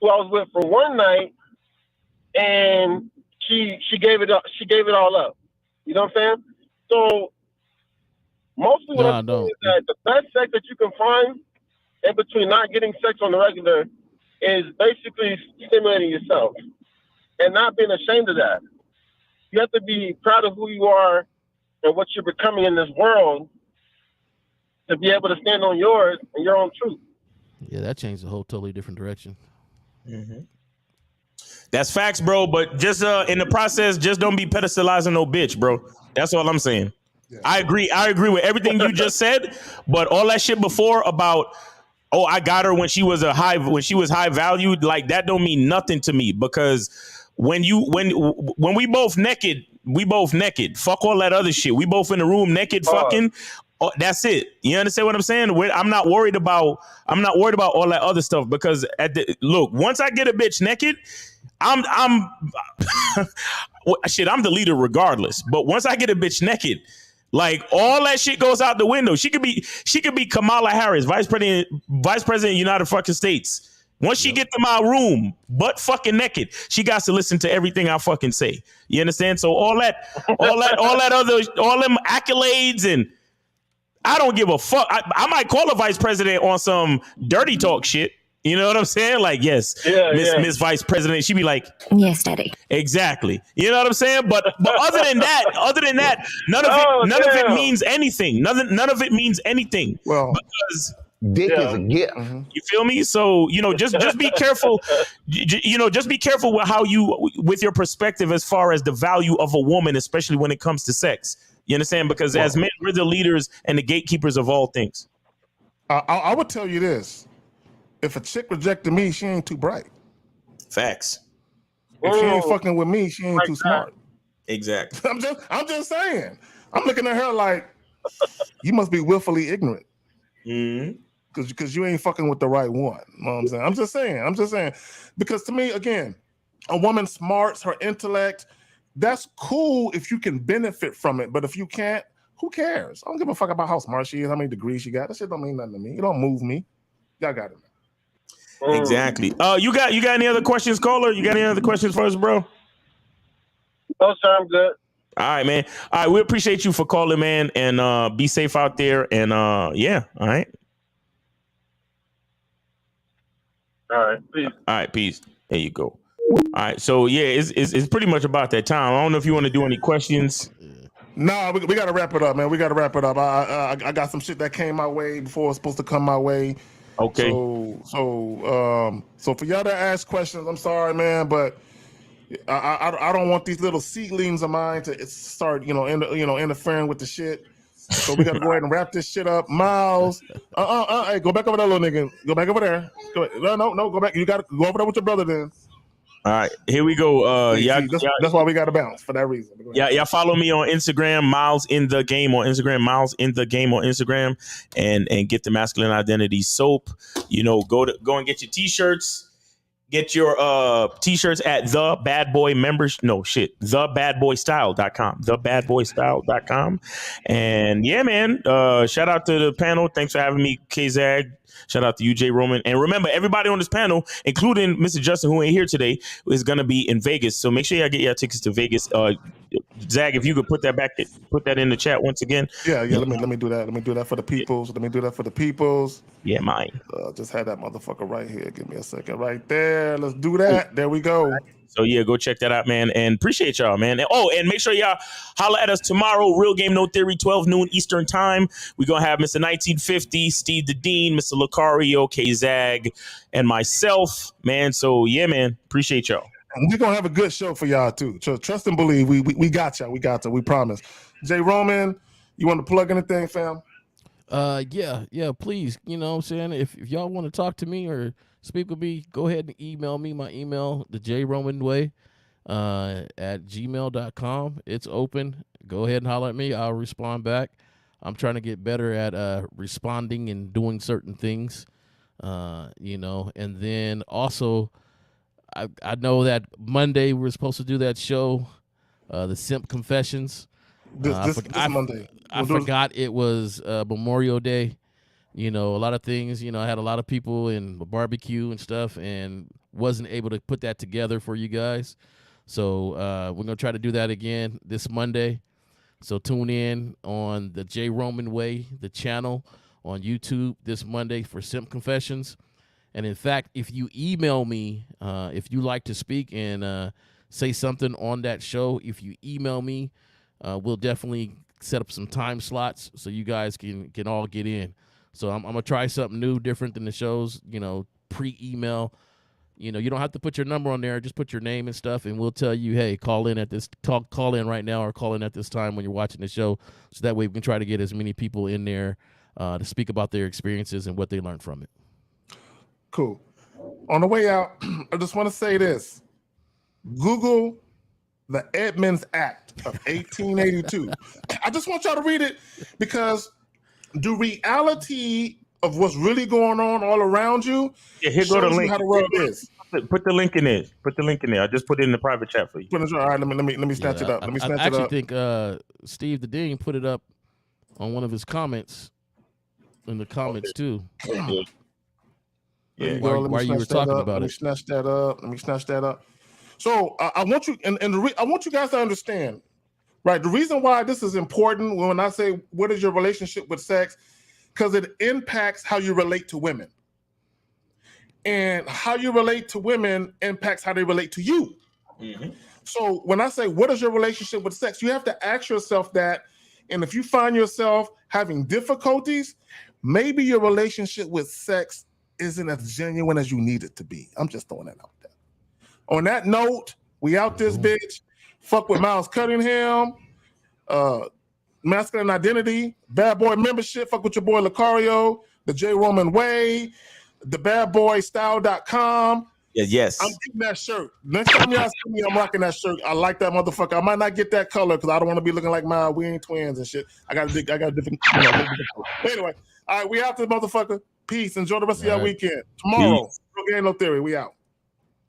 who I was with for one night, and she gave it up. She gave it all up. You know what I'm saying? So mostly what I'm saying is that the best sex that you can find in between not getting sex on the regular is basically stimulating yourself and not being ashamed of that. You have to be proud of who you are and what you're becoming in this world to be able to stand on yours and your own truth. Yeah, that changed a whole totally different direction. Mm-hmm. That's facts, bro. But just in the process, just don't be pedestalizing no bitch, bro. That's all I'm saying. Yeah. I agree with everything you just said, but all that shit before about, oh, I got her when she was high valued, like that don't mean nothing to me, because when we both naked, fuck all that other shit. We both in the room naked, fucking. Oh, that's it. You understand what I'm saying? I'm not worried about all that other stuff, because once I get a bitch naked, I'm the leader regardless. But once I get a bitch naked, like all that shit goes out the window. She could be Kamala Harris, vice president of the United fucking States. Once she get to my room, butt fucking naked, she got to listen to everything I fucking say. You understand? So all them accolades, and I don't give a fuck. I might call a vice president on some dirty talk shit. You know what I'm saying? Like, yes, Miss Vice President. She'd be like, yes, Daddy. Exactly. You know what I'm saying? But other than that, none of it means anything. None of it means anything. Well, because dick is a gift. You feel me? So, just be careful. Just be careful with your perspective as far as the value of a woman, especially when it comes to sex. You understand? Because as men, we're the leaders and the gatekeepers of all things. I would tell you this. If a chick rejected me, she ain't too bright. Facts. If she ain't fucking with me, she ain't too smart. Exactly. I'm just saying. I'm looking at her like, you must be willfully ignorant. Because you ain't fucking with the right one. You know what I'm saying? I'm just saying. Because to me, again, a woman smarts, her intellect, that's cool if you can benefit from it. But if you can't, who cares? I don't give a fuck about how smart she is, how many degrees she got. That shit don't mean nothing to me. It don't move me. Y'all got it. Exactly. You got any other questions, caller? You got any other questions for us, bro? No, sir, I'm good. All right, man. All right, we appreciate you for calling, man, and be safe out there. And yeah, all right. All right, peace. All right, peace. There you go. All right, so yeah, it's pretty much about that time. I don't know if you want to do any questions. No, we got to wrap it up, man. We got to wrap it up. I got some shit that came my way before it was supposed to come my way. Okay. So for y'all to ask questions, I'm sorry, man, but I don't want these little seedlings of mine to start, interfering with the shit. So we got to go ahead and wrap this shit up. Miles, hey, go back over there, little nigga. Go back over there. No, go back. You got to go over there with your brother then. All right, here we go. That's why we got to bounce for that reason. Y'all follow me on Instagram, Miles in the Game on Instagram, Miles in the Game on Instagram, and get the Masculine Identity soap. Go and get your t-shirts. Get your t-shirts at thebadboystyle.com. Thebadboystyle.com. And yeah, man, shout out to the panel. Thanks for having me, K-Zag. Shout out to you, J. Roman. And remember, everybody on this panel, including Mr. Justin, who ain't here today, is going to be in Vegas. So make sure y'all get your tickets to Vegas. Zag, if you could put that in the chat once again. Yeah. Let me do that. Let me do that for the peoples. Yeah, mine. Just had that motherfucker right here. Give me a second. Right there. Let's do that. There we go. So yeah, go check that out, man. And appreciate y'all, man. And make sure y'all holla at us tomorrow. Real Game No Theory, 12 noon Eastern time. We're gonna have Mr. 1950, Steve the Dean, Mr. Lucario, K-Zag, and myself, man. So yeah, man. Appreciate y'all. And we're gonna have a good show for y'all too. Trust and believe. We got y'all. We got you. We promise. J. Roman, you want to plug anything, fam? Yeah, please. You know what I'm saying? If y'all want to talk to me or speak with me, go ahead and email me. My email, the J Roman Way, at gmail.com. It's open. Go ahead and holler at me. I'll respond back. I'm trying to get better at responding and doing certain things. And then also I know that Monday we're supposed to do that show, the Simp Confessions. This Monday. I forgot it was Memorial Day. A lot of things, I had a lot of people in the barbecue and stuff and wasn't able to put that together for you guys. So we're going to try to do that again this Monday. So tune in on the J. Roman Way, the channel on YouTube this Monday for Simp Confessions. And in fact, if you email me, if you like to speak and say something on that show, if you email me, we'll definitely set up some time slots so you guys can all get in. So I'm gonna try something new, different than the shows. Pre-email. You don't have to put your number on there. Just put your name and stuff, and we'll tell you, hey, call in right now or call in at this time when you're watching the show. So that way we can try to get as many people in there to speak about their experiences and what they learned from it. Cool. On the way out, I just want to say this: Google the Edmunds Act of 1882. I just want y'all to read it because the reality of what's really going on all around you. Yeah, here go the link. How the world is. Put the link in there. I just put it in the private chat for you. All right, let me snatch it up. Let me snatch it up. I actually think Steve the Dean put it up on one of his comments in the comments too. There Yeah. you go. Let me While you were snatch that talking up. about Let me it. snatch that up. Let me snatch that up. So I want you, I want you guys to understand, right? The reason why this is important when I say what is your relationship with sex, because it impacts how you relate to women, and how you relate to women impacts how they relate to you. Mhm. So when I say what is your relationship with sex, you have to ask yourself that. And if you find yourself having difficulties, maybe your relationship with sex isn't as genuine as you need it to be. I'm just throwing that out there. On that note, we out this bitch. Fuck with Miles Cunningham, Masculine Identity, Bad Boy Membership. Fuck with your boy Lucario, the J Roman Way, the badboystyle.com. Yes. I'm getting that shirt. Next time y'all see me, I'm rocking that shirt. I like that motherfucker. I might not get that color because I don't want to be looking like my we ain't twins and shit. I got a different. Anyway, all right, we out this motherfucker. Peace. Enjoy the rest of your weekend. Tomorrow, no game, no theory. We out.